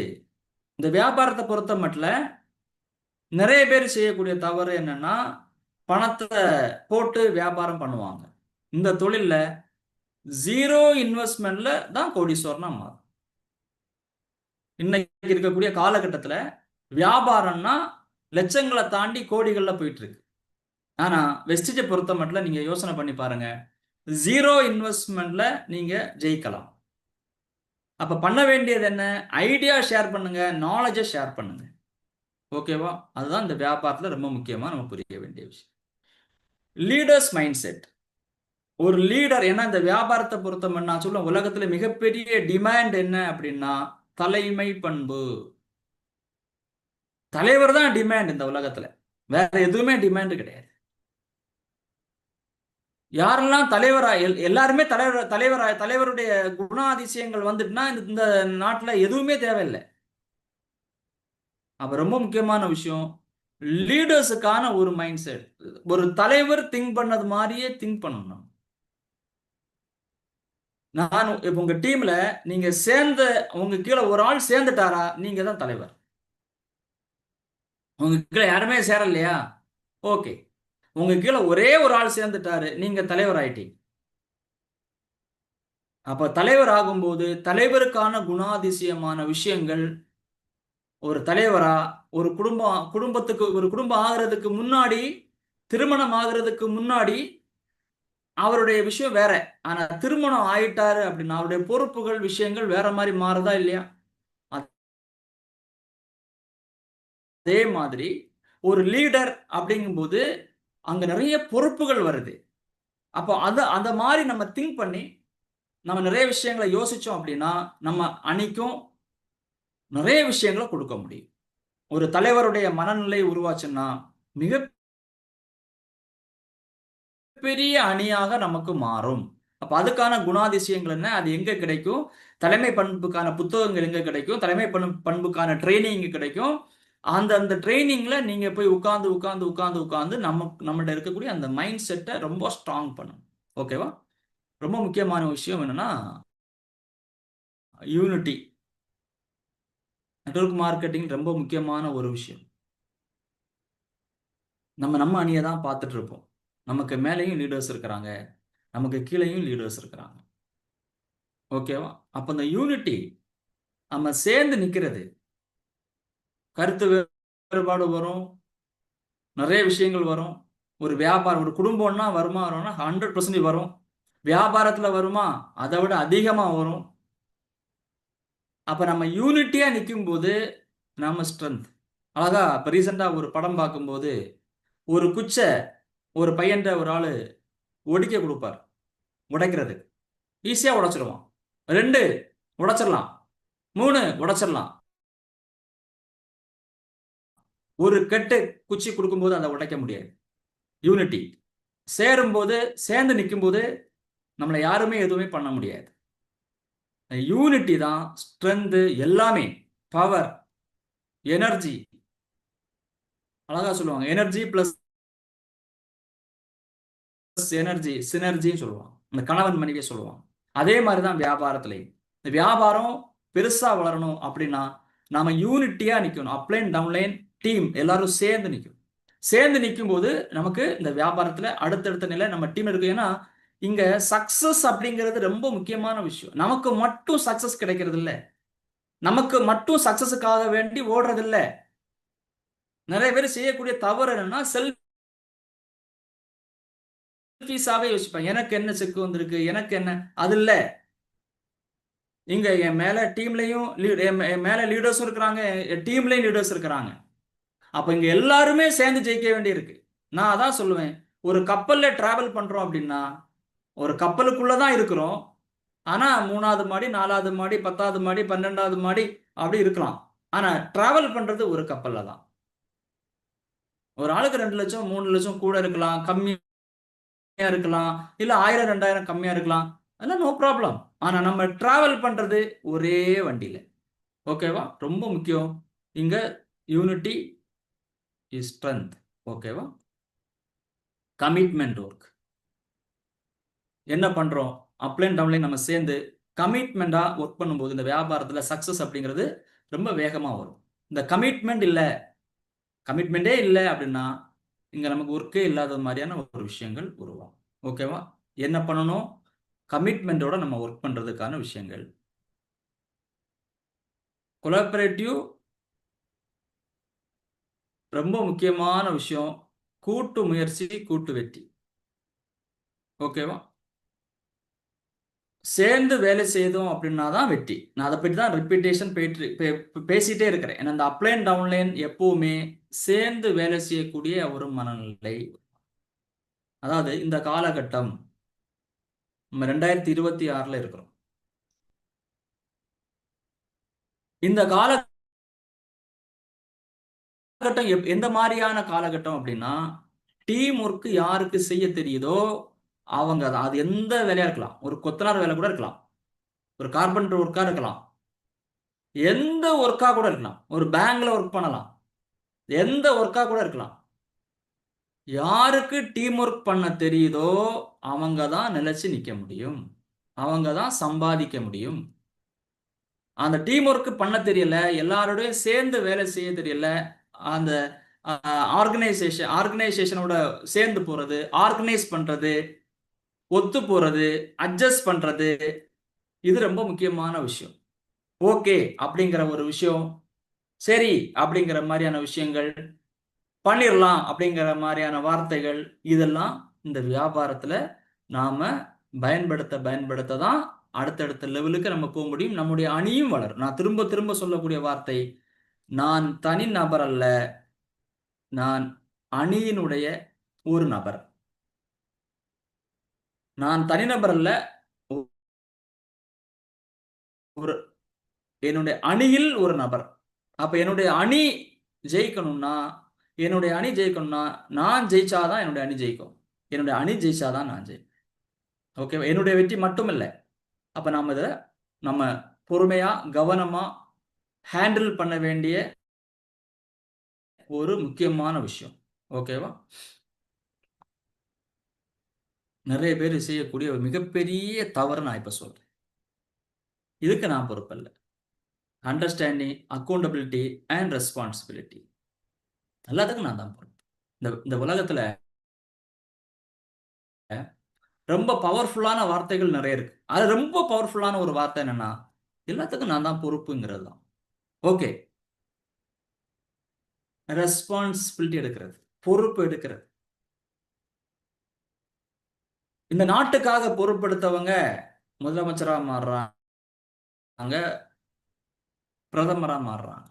இந்த வியாபாரத்தை பொறுத்த மட்டும் நிறைய பேர் செய்யக்கூடிய தவறு என்னன்னா, பணத்தை போட்டு வியாபாரம் பண்ணுவாங்க. இந்த தொழில்ல 0 இன்வெஸ்ட்மென்ட்ல தான் கோடீஸ்வரனா மாறும். இன்னைக்கு இருக்கக்கூடிய காலகட்டத்துல வியாபாரம்னா லட்சங்களை தாண்டி கோடிகள்ல போயிட்டு இருக்கு. ஆனா வெஸ்டிஜை பொறுத்த மட்டும் நீங்க யோசனை பண்ணி பாருங்க, 0 இன்வெஸ்ட்மென்ட்ல நீங்க ஜெயிக்கலாம். அப்ப பண்ண வேண்டியது என்ன? ஐடியா ஷேர் பண்ணுங்க, நாலேஜை ஷேர் பண்ணுங்க. ஓகேவா? அதுதான் இந்த வியாபாரத்துல ரொம்ப முக்கியமா நம்ம புரிய வேண்டிய விஷயம். Leaders mind set. ஒரு லீடர், ஏன்னா இந்த வியாபாரத்தை பொறுத்த நான் சொல்லுவேன், உலகத்துல மிகப்பெரிய டிமாண்ட் என்ன அப்படின்னா தலைமை பண்பு. தலைவர் தான் டிமாண்ட் இந்த உலகத்துல, வேற எதுவுமே டிமாண்ட் கிடையாது. யாரெல்லாம் தலைவரா எல்லாருமே தலைவருடைய குணாதிசயங்கள் வந்துட்டுனா இந்த நாட்டுல எதுவுமே தேவையில்லை. அப்ப ரொம்ப முக்கியமான விஷயம், லீடர்ஸுக்கான ஒரு மைண்ட் செட். ஒரு தலைவர் திங்க் பண்ணது மாதிரியே திங்க் பண்ணணும். நான் இப்ப உங்க டீம்ல நீங்க சேர்ந்த உங்க கீழே ஒரு ஆள் சேர்ந்துட்டாரா, நீங்க தான் தலைவர். உங்க கீழே யாருமே சேரலையா, ஓகே, உங்க கீழே ஒரே ஒரு ஆள் சேர்ந்துட்டாரு, நீங்க தலைவர் ஆயிட்டீங்க. அப்ப தலைவர் ஆகும்போது தலைவருக்கான குணாதிசயமான விஷயங்கள், ஒரு தலைவரா ஒரு குடும்பத்துக்கு ஒரு குடும்பம் ஆகிறதுக்கு முன்னாடி, திருமணம் ஆகிறதுக்கு முன்னாடி அவருடைய விஷயம் வேற. ஆனா திருமணம் ஆயிட்டாரு அப்படின்னா அவருடைய பொறுப்புகள் விஷயங்கள் வேற மாதிரி மாறுதா இல்லையா? அதே மாதிரி ஒரு லீடர் அப்படிங்கும்போது அங்க நிறைய பொறுப்புகள் வருது. அப்போ அந்த மாதிரி நம்ம திங்க் பண்ணி நம்ம நிறைய விஷயங்களை யோசிச்சோம் அப்படின்னா நம்ம அணிக்கும் நிறைய விஷயங்களை கொடுக்க முடியும். ஒரு தலைவருடைய மனநிலை உருவாச்சுன்னா மிக பெரிய அணியாக நமக்கு மாறும். அப்ப அதுக்கான குணாதிசயங்கள் என்ன, அது எங்க கிடைக்கும்? தலைமை பண்புக்கான புத்தகங்கள் எங்க கிடைக்கும்? தலைமை பண்புக்கான ட்ரைனிங் கிடைக்கும். அந்த ட்ரைனிங்ல நீங்க போய் உட்கார்ந்து நம்மள்ட்ட இருக்கக்கூடிய அந்த மைண்ட் செட்டை ரொம்ப ஸ்ட்ராங் பண்ணும். ஓகேவா? ரொம்ப முக்கியமான விஷயம் என்னன்னா யூனிட்டி. நெட்வொர்க் மார்க்கெட்டிங் ரொம்ப முக்கியமான ஒரு விஷயம். நம்ம அணியை தான் பார்த்துட்டு இருப்போம். நமக்கு மேலேயும் லீடர்ஸ் இருக்கிறாங்க, நமக்கு கீழேயும் லீடர்ஸ் இருக்கிறாங்க. ஓகேவா? அப்ப இந்த யூனிட்டி, நம்ம சேர்ந்து நிக்கிறது, கருத்து வேறுபாடு வரும், நிறைய விஷயங்கள் வரும். ஒரு வியாபாரம், ஒரு குடும்பம்னா வருமா வரும்னா 100% வரும். வியாபாரத்துல வருமா, அதை விட அதிகமா வரும். அப்ப நம்ம யூனிட்டியா நிற்கும் போது நம்ம ஸ்ட்ரென்த். அழகா இப்ப ரீசெண்டா ஒரு படம் பார்க்கும்போது ஒரு குச்சை ஒரு பையன்ட்ட ஒரு ஆளு ஒடிக்க கொடுப்பார், உடைக்கிறது ஈஸியா உடைச்சிருவான். 2 உடைச்சிடலாம், 3 உடைச்சிடலாம். ஒரு கெட்டு குச்சி கொடுக்கும்போது அதை உடைக்க முடியாது. யூனிட்டி சேரும்போது, சேர்ந்து நிற்கும் போது நம்மளை யாருமே எதுவுமே பண்ண முடியாது. யூனிட்டி தான் ஸ்ட்ரென்த், எல்லாமே பவர், எனர்ஜி. அழகா சொல்லுவாங்க, எனர்ஜி பிளஸ் எனர்ஜி சினர்ஜின்னு சொல்லுவாங்க. இந்த கணவன் மனைவியை சொல்லுவாங்க. அதே மாதிரி தான் வியாபாரத்திலையும். இந்த வியாபாரம் பெருசா வளரணும் அப்படின்னா நாம யூனிட்டியா நிற்கணும். அப்லைன் டவுன்லைன் டீம் எல்லாரும் சேர்ந்து நிற்கும். சேர்ந்து நிற்கும் போது நமக்கு இந்த வியாபாரத்துல அடுத்தடுத்த நிலை நம்ம டீம் இருக்கு. ஏன்னா இங்க சக்சஸ் அப்படிங்கிறது ரொம்ப முக்கியமான விஷயம். நமக்கு மட்டும் சக்சஸ் கிடைக்கிறது இல்லை, நமக்கு மட்டும் சக்சஸுக்காக வேண்டி ஓடுறது இல்லை. நிறைய பேர் செய்யக்கூடிய தவறு என்னன்னா செல்ஃபிஷாவே யோசிப்பாங்க. எனக்கு என்ன செக் வந்திருக்கு, எனக்கு என்ன, அது இல்ல. இங்க என் மேல டீம்லயும் என் மேல லீடர்ஸும் இருக்கிறாங்க, டீம்லயும் லீடர்ஸ் இருக்கிறாங்க. அப்ப இங்க எல்லாருமே சேர்ந்து ஜெயிக்க வேண்டி இருக்கு. நான் அதான் சொல்லுவேன், ஒரு கப்பல்ல டிராவல் பண்றோம் அப்படின்னா ஒரு கப்பலுக்குள்ளதான் இருக்கிறோம். ஆனா 3வது மாடி, 4வது மாடி, 10வது மாடி, 12வது மாடி அப்படி இருக்கலாம். ஆனா டிராவல் பண்றது ஒரு கப்பல்ல தான். ஒரு ஆளுக்கு 2 லட்சம் 3 லட்சம் கூட இருக்கலாம், கம்மியா இருக்கலாம், இல்ல 1000 2000 கம்மியா இருக்கலாம். அதெல்லாம் நோ ப்ராப்ளம். ஆனா நம்ம டிராவல் பண்றது ஒரே வண்டியில. ஓகேவா? ரொம்ப முக்கியம். இங்க யூனிட்டி இஸ் ஸ்ட்ரென்த். ஓகேவா? Commitment work. என்ன பண்றோம்? அப்லைன் டவுன்லைன் நம்ம சேர்ந்து கமிட்மெண்டா ஒர்க் பண்ணும்போது இந்த வியாபாரத்துல சக்சஸ் அப்படிங்கிறது ரொம்ப வேகமா வரும். இந்த கமிட்மெண்டே இல்ல அப்படின்னா, இங்க நமக்கு ஒர்க்கே இல்லாத மாதிரியான ஒரு விஷயங்கள் உருவாகும். ஓகேவா? என்ன பண்ணணும்? கமிட்மெண்டோட நம்ம ஒர்க் பண்றதுக்கான விஷயங்கள். கொலாபரேட்டிவ் ரொம்ப முக்கியமான விஷயம். கூட்டு முயற்சி, கூட்டு வெற்றி. ஓகேவா? சேர்ந்து வேலை செய்தோம் அப்படின்னா தான் வெற்றி. நான் அதை பற்றி தான் ரிப்பீட்டேஷன் பேசிட்டே இருக்கிறேன். ஏன்னா இந்த அப்லைன் டவுன்லைன் எப்பவுமே சேர்ந்து வேலை செய்யக்கூடிய ஒரு மனநிலை. அதாவது இந்த காலகட்டம் நம்ம 2026ல இருக்கிறோம். இந்த காலகட்டம் எந்த மாதிரியான காலகட்டம் அப்படின்னா, டீம் ஒர்க் யாருக்கு செய்ய தெரியுதோ அவங்க தான். அது எந்த வேலையா இருக்கலாம். ஒரு கொத்தனார் வேலை கூட இருக்கலாம். ஒரு கார்பெண்டர் ஒர்க்கா இருக்கலாம். எந்த ஒர்க்கா கூட இருக்கலாம். ஒரு பேங்க்ல ஒர்க் பண்ணலாம். எந்த ஒர்க்கா கூட இருக்கலாம். யாருக்கு டீம் ஒர்க் பண்ண தெரியுதோ அவங்க தான் நிலைச்சு நிக்க முடியும். அவங்க தான் சம்பாதிக்க முடியும். அந்த டீம் ஒர்க் பண்ண தெரியல, எல்லாரோடையும் சேர்ந்து வேலை செய்ய தெரியல, அந்த ஆர்கனைசேஷனோட சேர்ந்து போறது, ஆர்கனைஸ் பண்றது, ஒத்து போறது, அட்ஜஸ்ட் பண்றது, இது ரொம்ப முக்கியமான விஷயம். ஓகே அப்படிங்கிற ஒரு விஷயம், சரி அப்படிங்கிற மாதிரியான விஷயங்கள், பண்ணிரலாம் அப்படிங்கிற மாதிரியான வார்த்தைகள், இதெல்லாம் இந்த வியாபாரத்துல நாம பயன்படுத்த தான் அடுத்தடுத்த லெவலுக்கு நம்ம போக முடியும். நம்முடைய அணியும் வளரும். நான் திரும்ப திரும்ப சொல்லக்கூடிய வார்த்தை, நான் தனி நபர் அல்ல. நான் அணியினுடைய ஒரு நபர். நான் தனிநபர் அல்ல. ஒரு என்னுடைய அணியில் ஒரு நபர். அப்ப என்னுடைய அணி ஜெயிக்கணும்னா நான் ஜெயிச்சாதான் என்னுடைய அணி ஜெயிக்கும். என்னுடைய அணி ஜெயிச்சாதான் நான் ஜெயிப்பேன். ஓகேவா? என்னுடைய வெற்றி மட்டும் இல்ல. அப்ப நாம இத நம்ம பொறுமையா, கவனமா ஹேண்டில் பண்ண வேண்டிய ஒரு முக்கியமான விஷயம். ஓகேவா? நிறைய பேர் செய்யக்கூடிய ஒரு மிகப்பெரிய தவறு நான் இப்ப சொல்றேன். இதுக்கு நான் பொறுப்பல்ல. Understanding, accountability and responsibility. எல்லாத்துக்கும் நான் தான் பொறுப்பு. இந்த இந்த உலகத்துல ரொம்ப பவர்ஃபுல்லான வார்த்தைகள் நிறைய இருக்கு. அது ரொம்ப பவர்ஃபுல்லான ஒரு வார்த்தை என்னன்னா, எல்லாத்துக்கும் நான் தான் பொறுப்புங்கிறது தான். ஓகே. ரெஸ்பான்சிபிலிட்டி எடுக்கிறது. பொறுப்பு எடுக்கிறது. இந்த நாட்டுக்காக பொறுப்பெடுத்தவங்க முதலமைச்சரா மாறுறாங்க, பிரதமரா மாறுறாங்க.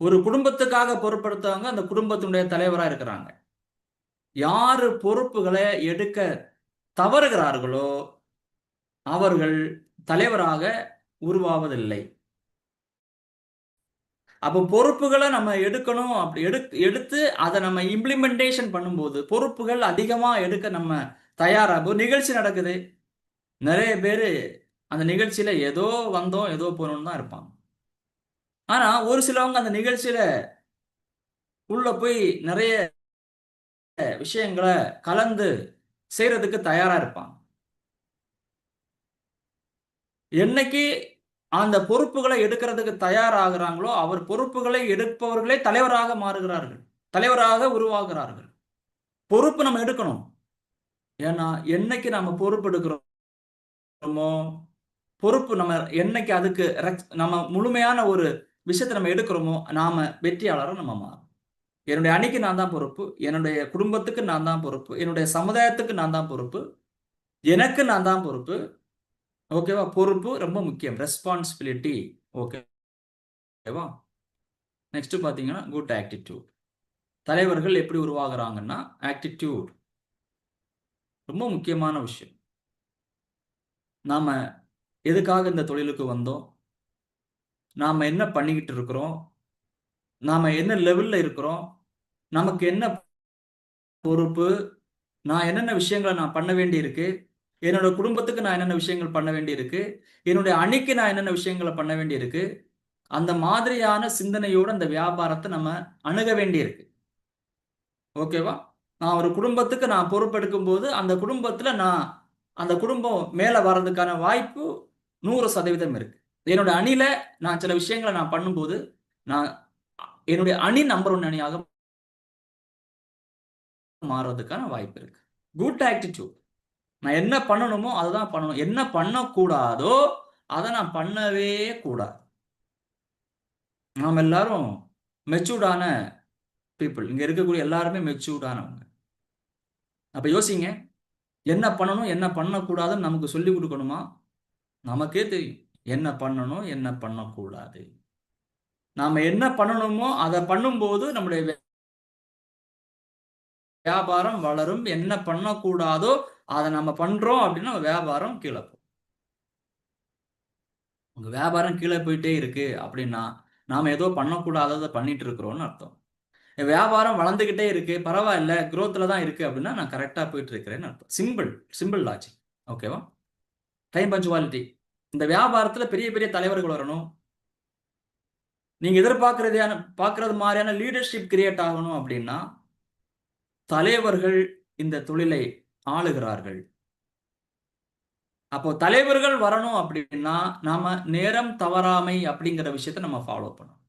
ஒரு குடும்பத்துக்காக பொறுப்பெடுத்தவங்க அந்த குடும்பத்தினுடைய தலைவரா இருக்கிறாங்க. யாரு பொறுப்புகளை எடுக்க தவறுகிறார்களோ அவர்கள் தலைவராக உருவாவதில்லை. அப்போ பொறுப்புகளை நம்ம எடுக்கணும். அப்படி எடுத்து அதை நம்ம இம்ப்ளிமெண்டேஷன் பண்ணும்போது பொறுப்புகள் அதிகமா எடுக்க நம்ம தயாராகும். நிகழ்ச்சி நடக்குது. நிறைய பேரு அந்த நிகழ்ச்சியில ஏதோ வந்தோம் ஏதோ போனோம்னு தான் இருப்பாங்க. ஆனா ஒரு சிலவங்க அந்த நிகழ்ச்சியில உள்ள போய் நிறைய விஷயங்களை கலந்து செய்யறதுக்கு தயாரா இருப்பாங்க. என்னைக்கு அந்த பொறுப்புகளை எடுக்கிறதுக்கு தயாராகிறாங்களோ அவர் பொறுப்புகளை எடுப்பவர்களே தலைவராக மாறுகிறார்கள், தலைவராக உருவாகிறார்கள். பொறுப்பு நம்ம எடுக்கணும். ஏன்னா என்னைக்கு நம்ம பொறுப்பு எடுக்கிறோமோ, பொறுப்பு நம்ம என்னைக்கு அதுக்கு நம்ம முழுமையான ஒரு விஷயத்தை நம்ம எடுக்கிறோமோ நாம வெற்றியாளரும் நம்ம மாறும். என்னுடைய அணிக்கு நான் தான் பொறுப்பு, என்னுடைய குடும்பத்துக்கு நான் தான் பொறுப்பு, என்னுடைய சமுதாயத்துக்கு நான் தான் பொறுப்பு, எனக்கு நான் தான் பொறுப்பு. ஓகேவா? பொறுப்பு ரொம்ப முக்கியம். ரெஸ்பான்சிபிலிட்டி. ஓகேவா? நெக்ஸ்ட் பாத்தீங்கன்னா குட் ஆட்டிடியூட். தலைவர்கள் எப்படி உருவாகுறாங்கன்னா ஆட்டிடியூட் ரொம்ப முக்கியமான விஷயம். நாம எதுக்காக இந்த தொழிலுக்கு வந்தோம், நாம என்ன பண்ணிக்கிட்டு இருக்கிறோம், நாம என்ன லெவல்ல இருக்கிறோம், நமக்கு என்ன பொறுப்பு, நான் என்னென்ன விஷயங்களை நான் பண்ண வேண்டி இருக்கு, என்னோட குடும்பத்துக்கு நான் என்னென்ன விஷயங்கள் பண்ண வேண்டி இருக்கு, என்னுடைய அணிக்கு நான் என்னென்ன விஷயங்களை பண்ண வேண்டி இருக்கு, அந்த மாதிரியான சிந்தனையோட அந்த வியாபாரத்தை நம்ம அணுக வேண்டி இருக்கு. ஓகேவா? நான் ஒரு குடும்பத்துக்கு நான் பொறுப்பெடுக்கும் போது அந்த குடும்பத்துல நான் அந்த குடும்பம் மேல வர்றதுக்கான வாய்ப்பு 100% இருக்கு. என்னோட அணில நான் சில விஷயங்களை நான் பண்ணும்போது நான் என்னுடைய அணி நம்பர் 1 அணியாக மாறுறதுக்கான வாய்ப்பு இருக்கு. Good attitude. நான் என்ன பண்ணணுமோ அததான் பண்ணணும். என்ன பண்ணக்கூடாதோ அதை நான் பண்ணவே கூடாது. நாம் எல்லாரும் மெச்சூர்டான பீப்புள். இங்க இருக்கக்கூடிய எல்லாருமே மெச்சூர்டானவங்க. அப்ப யோசிங்க. என்ன பண்ணணும், என்ன பண்ணக்கூடாதுன்னு நமக்கு சொல்லிக் கொடுக்கணுமா? நமக்கே தெரியும். என்ன பண்ணணும், என்ன பண்ணக்கூடாது. நாம என்ன பண்ணணுமோ அதை பண்ணும்போது நம்முடைய வியாபாரம் வளரும். என்ன பண்ணக்கூடாதோ அதை நம்ம பண்றோம் அப்படின்னா வியாபாரம் கீழே போகும். உங்க வியாபாரம் கீழே போயிட்டே இருக்கு அப்படின்னா நாம ஏதோ பண்ணக்கூடாததை பண்ணிட்டு இருக்கிறோம்னு அர்த்தம். என் வியாபாரம் வளர்ந்துகிட்டே இருக்கு, பரவாயில்ல, growthல தான் இருக்கு அப்படின்னா நான் கரெக்டா போயிட்டு இருக்கிறேன்னு அர்த்தம். Simple simple logic. ஓகேவா? Time punctuality. இந்த வியாபாரத்துல பெரிய பெரிய தலைவர்கள் வரணும். நீங்க பார்க்கறது மாதிரியான லீடர்ஷிப் கிரியேட் ஆகணும் அப்படின்னா தலைவர்கள் இந்த தொழிலை ஆளுகிறார்கள். அப்போ தலைவர்கள் வரணும் அப்படின்னா நாம நேரம் தவறாமை அப்படிங்கிற விஷயத்த நம்ம ஃபாலோ பண்ணணும்.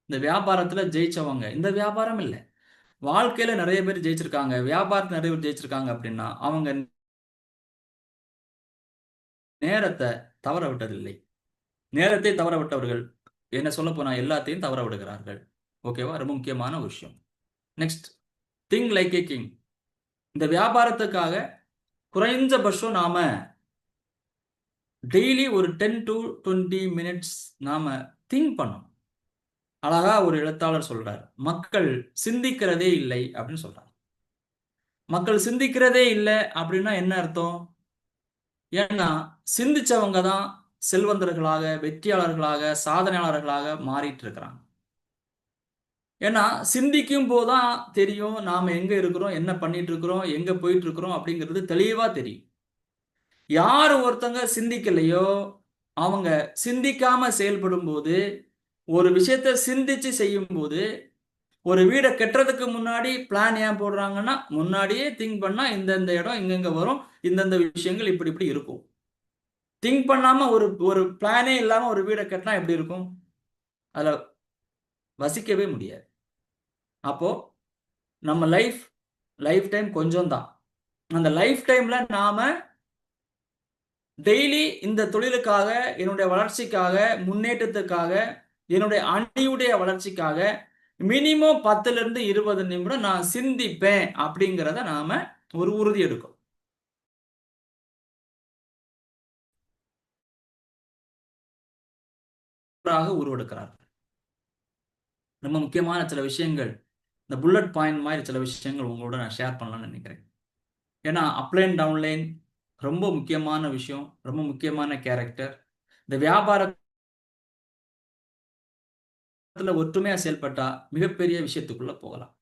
இந்த வியாபாரத்துல ஜெயிச்சவங்க, இந்த வியாபாரம் இல்ல, வாழ்க்கையில நிறைய பேர் ஜெயிச்சிருக்காங்க, வியாபாரத்துல நிறைய பேர் ஜெயிச்சிருக்காங்க அப்படின்னா அவங்க நேரத்தை தவற விட்டதில்லை. நேரத்தை தவற விட்டவர்கள் என்ன சொல்ல போனா எல்லாத்தையும் தவற விடுகிறார்கள். ஓகேவா? ரொம்ப முக்கியமான ஒரு விஷயம். நெக்ஸ்ட், திங்க் லைக் ஏ கிங். இந்த வியாபாரத்துக்காக குறைஞ்சபட்சம் நாம டெய்லி ஒரு 10 to 20 மினிட்ஸ் நாம திங்க் பண்ணணும். அழகா ஒரு எழுத்தாளர் சொல்றார், மக்கள் சிந்திக்கிறதே இல்லை அப்படின்னு சொல்றார். மக்கள் சிந்திக்கிறதே இல்லை அப்படின்னா என்ன அர்த்தம்? ஏன்னா சிந்திச்சவங்க தான் செல்வந்தர்களாக, வெற்றியாளர்களாக, சாதனையாளர்களாக மாறிட்டு இருக்கிறாங்க. ஏன்னா சிந்திக்கும் போதுதான் தெரியும் நாம எங்க இருக்கிறோம், என்ன பண்ணிட்டு இருக்கிறோம், எங்க போயிட்டு இருக்கிறோம் அப்படிங்கிறது தெளிவா தெரியும். யார் ஒருத்தங்க சிந்திக்கலையோ அவங்க சிந்திக்காம செயல்படும் போது, ஒரு விஷயத்த சிந்திச்சு செய்யும் போது, ஒரு வீடை கட்டுறதுக்கு முன்னாடி பிளான் ஏன் போடுறாங்கன்னா முன்னாடியே திங்க் பண்ணா இந்த இடம் இங்கங்க வரும், இந்தந்த விஷயங்கள் இப்படி இப்படி இருக்கும். திங்க் பண்ணாம ஒரு ஒரு பிளானே இல்லாம ஒரு வீடை கட்டினா எப்படி இருக்கும்? அதுல வசிக்கவே முடியாது. அப்போ நம்ம லைஃப் டைம் கொஞ்சம் தான். அந்த லைஃப் டைம்ல நாம டெய்லி இந்த தொழிலுக்காக, என்னுடைய வளர்ச்சிக்காக, முன்னேற்றத்துக்காக, என்னுடைய அணியுடைய வளர்ச்சிக்காக மினிமம் 10ல இருந்து 20 நிமிடம் நான் சிந்திப்பேன் அப்படிங்கிறத நாம ஒரு உறுதி எடுக்கணும். உருவெடுக்கிறார். ரொம்ப முக்கியமான சில விஷயங்கள், இந்த புல்லட் பாயிண்ட் மாதிரி சில விஷயங்கள் உங்களோட நான் ஷேர் பண்ணலாம்னு நினைக்கிறேன். ஏன்னா அப்லைன் டவுன்லைன் ரொம்ப முக்கியமான விஷயம், ரொம்ப முக்கியமான கேரக்டர். இந்த வியாபாரத்துல ஒற்றுமையா செயல்பட்டா மிகப்பெரிய விஷயத்துக்குள்ள போகலாம்.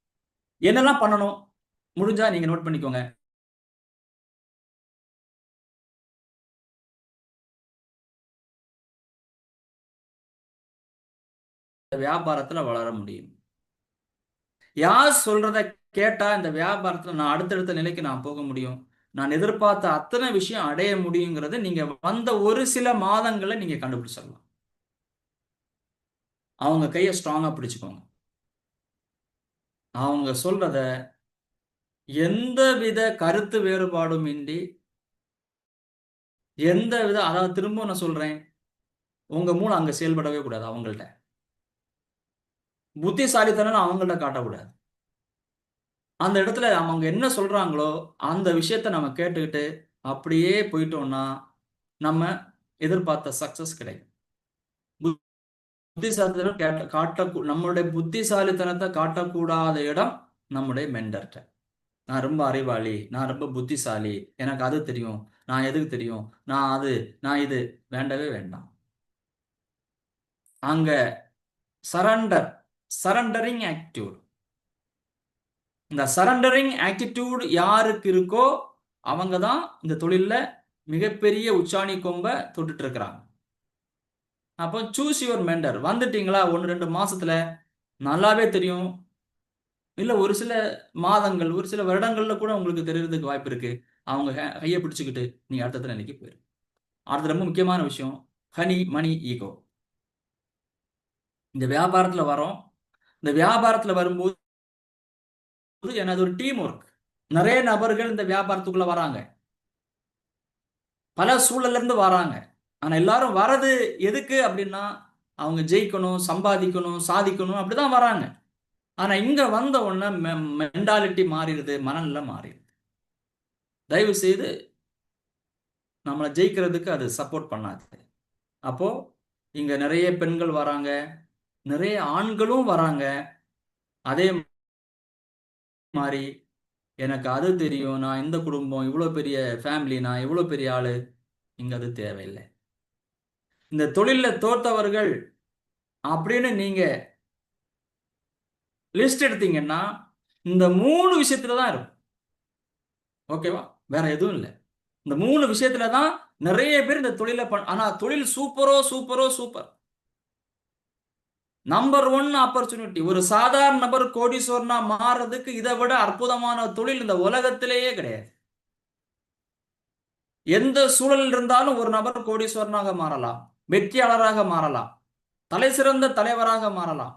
என்னெல்லாம் பண்ணணும் முடிஞ்சா நீங்க நோட் பண்ணிக்கோங்க. வியாபாரத்துல வளர முடியும். யார் சொல்றத கேட்டா இந்த வியாபாரத்துல நான் அடுத்தடுத்த நிலைக்கு நான் போக முடியும், நான் எதிர்பார்த்த அத்தனை விஷயம் அடைய முடியுங்கிறத நீங்க வந்த ஒரு சில மாதங்களை நீங்க கண்டுபிடிச்சிடலாம். அவங்க கையை ஸ்ட்ராங்கா பிடிச்சுக்கோங்க. அவங்க சொல்றத எந்தவித கருத்து வேறுபாடும் இன்றி, அதாவது திரும்ப நான் சொல்றேன், உங்க மூளை அங்க செயல்படவே கூடாது. அவங்கள்ட்ட புத்திசாலித்தனம் அவங்கள்ட்ட காட்டக்கூடாது. அந்த இடத்துல அவங்க என்ன சொல்றாங்களோ அந்த விஷயத்த நம்ம கேட்டுக்கிட்டு அப்படியே போயிட்டோம்னா நம்ம எதிர்பார்த்த சக்சஸ் கிடைக்கும். புத்திசாலித்தனம் நம்மளுடைய புத்திசாலித்தனத்தை காட்டக்கூடாத இடம் நம்முடைய மென்டர்ட்ட. நான் ரொம்ப அறிவாளி, நான் ரொம்ப புத்திசாலி, எனக்கு அது தெரியும், நான் எதுக்கு தெரியும், நான் அது, நான் இது வேண்டவே வேண்டாம். அங்க சரண்டரிங் ஆக்டிவ். இந்த சரண்டரிங் ஆட்டிடியூட் யாருக்கு இருக்கோ அவங்க தான் இந்த தொழில்ல மிகப்பெரிய உச்சாணி கொம்ப தொட்டுட்டு இருக்கிறாங்க. அப்போ சூஸ் யுவர் மெண்டர். வந்துட்டீங்களா 1-2 மாசத்துல நல்லாவே தெரியும். இல்ல ஒரு சில மாதங்கள், ஒரு சில வருடங்கள்ல கூட உங்களுக்கு தெரியறதுக்கு வாய்ப்பு இருக்கு. அவங்க கைய பிடிச்சுக்கிட்டு நீங்க அடுத்த நிலைக்கு போயிரு. அடுத்து ரொம்ப முக்கியமான விஷயம், ஹனி, மணி, ஈகோ. இந்த வியாபாரத்துல வரோம். இந்த வியாபாரத்துல வரும்போது எனது ஒரு டீம் ஒர்க். நிறைய நபர்கள் இந்த வியாபாரத்துக்குள்ள வராங்க. பல சூழல்ல இருந்து வராங்க. ஆனா எல்லாரும் வரது எதுக்கு அப்படின்னா, அவங்க ஜெயிக்கணும், சம்பாதிக்கணும், சாதிக்கணும் அப்படிதான் வராங்க. ஆனா இங்க வந்த உடனே மென்டாலிட்டி மாறிடுது, மனநிலை மாறிடுது. தயவு செய்து நம்மளை ஜெயிக்கிறதுக்கு அது சப்போர்ட் பண்ணாது. அப்போ இங்க நிறைய பெண்கள் வராங்க, நிறைய ஆண்களும் வராங்க. அதே மாதிரி எனக்கு அது தெரியும், நான் இந்த குடும்பம், இவ்வளவு பெரிய ஃபேமிலி, நான் இவ்வளவு பெரிய ஆளு. இங்க அது தேவையில்லை. இந்த தொழில்ல தோத்தவர்கள் அப்படின்னு நீங்க லிஸ்ட் எடுத்தீங்கன்னா இந்த 3 விஷயத்துல தான் இருக்கும். ஓகேவா? வேற எதுவும் இல்லை. இந்த 3 விஷயத்துல தான் நிறைய பேர் இந்த தொழில ஆனா தொழில் சூப்பரோ சூப்பரோ சூப்பர். Number 1 opportunity. ஒரு சாதாரண நபர் கோடீஸ்வரனா மாறுறதுக்கு இதை விட அற்புதமான தொழில் இந்த உலகத்திலேயே கிடையாது. எந்த சூழலில் இருந்தாலும் ஒரு நபர் கோடீஸ்வரனாக மாறலாம், வெற்றியாளராக மாறலாம், தலை சிறந்த தலைவராக மாறலாம்.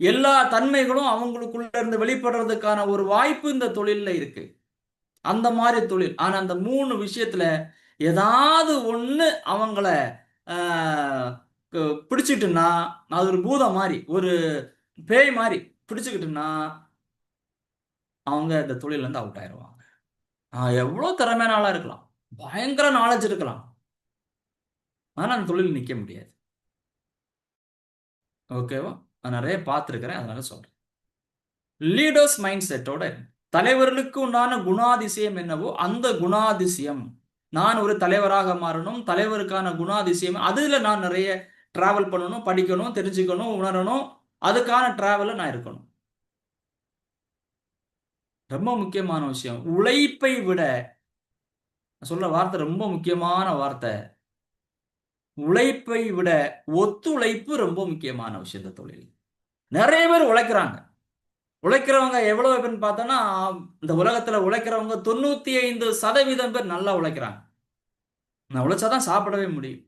எல்லா தன்மைகளும் அவங்களுக்குள்ள இருந்து வெளிப்படுறதுக்கான ஒரு வாய்ப்பு இந்த தொழில்ல இருக்கு. அந்த மாதிரி தொழில். ஆனா அந்த 3 விஷயத்துல ஏதாவது ஒண்ணு அவங்கள பிடிச்சிட்டுன்னா, அது ஒரு பூதம் மாதிரி, ஒரு பேய் மாதிரி பிடிச்சுக்கிட்டுன்னா அவங்க இந்த தொழில இருந்து அவுட் ஆயிடுவாங்க. எவ்வளவு திறமையான ஆளா இருக்கலாம், பயங்கர நாலேஜ் இருக்கலாம், ஆனா அந்த தொழில் நிக்க முடியாது. ஓகேவா? நான் நிறைய பார்த்திருக்கிறேன், அதனால சொல்றேன். லீடர்ஸ் மைண்ட் செட்டோட தலைவர்களுக்கு உண்டான குணாதிசயம் என்னவோ அந்த குணாதிசயம், நான் ஒரு தலைவராக மாறணும், தலைவருக்கான குணாதிசயம், அதுல நான் நிறைய டிராவல் பண்ணணும், படிக்கணும், தெரிஞ்சுக்கணும், உணரணும். அதுக்கான டிராவல நான் இருக்கணும். ரொம்ப முக்கியமான விஷயம். உழைப்பை விட, சொல்ற வார்த்தை ரொம்ப முக்கியமான வார்த்தை. உழைப்பை விட ஒத்துழைப்பு ரொம்ப முக்கியமான விஷயம் இந்த தொழில். நிறைய பேர் உழைக்கிறாங்க. உழைக்கிறவங்க எவ்வளவு பேர்னு பார்த்தோம்னா, இந்த உலகத்துல உழைக்கிறவங்க 95% பேர் நல்லா உழைக்கிறாங்க. நான் உழைச்சாதான் சாப்பிடவே முடியும்.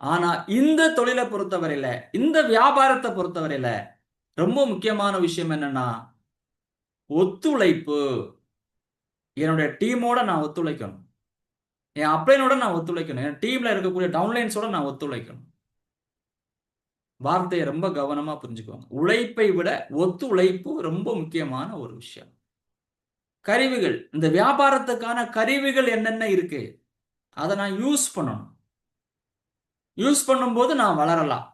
ஆனா இந்த தொழிலை பொறுத்தவரையில, இந்த வியாபாரத்தை பொறுத்தவரையில ரொம்ப முக்கியமான விஷயம் என்னன்னா, ஒத்துழைப்பு. என்னுடைய டீமோட நான் ஒத்துழைக்கணும். என் அப்ளைனோட நான் ஒத்துழைக்கணும். என் டீம்ல இருக்கக்கூடிய டவுன்லைன்ஸோட நான் ஒத்துழைக்கணும். வார்த்தையை ரொம்ப கவனமா புரிஞ்சுக்கோங்க. உழைப்பை விட ஒத்துழைப்பு ரொம்ப முக்கியமான ஒரு விஷயம். கருவிகள், இந்த வியாபாரத்துக்கான கருவிகள் என்னென்ன இருக்கு, அதை நான் யூஸ் பண்ணணும். யூஸ் பண்ணும்போது நான் வளரலாம்.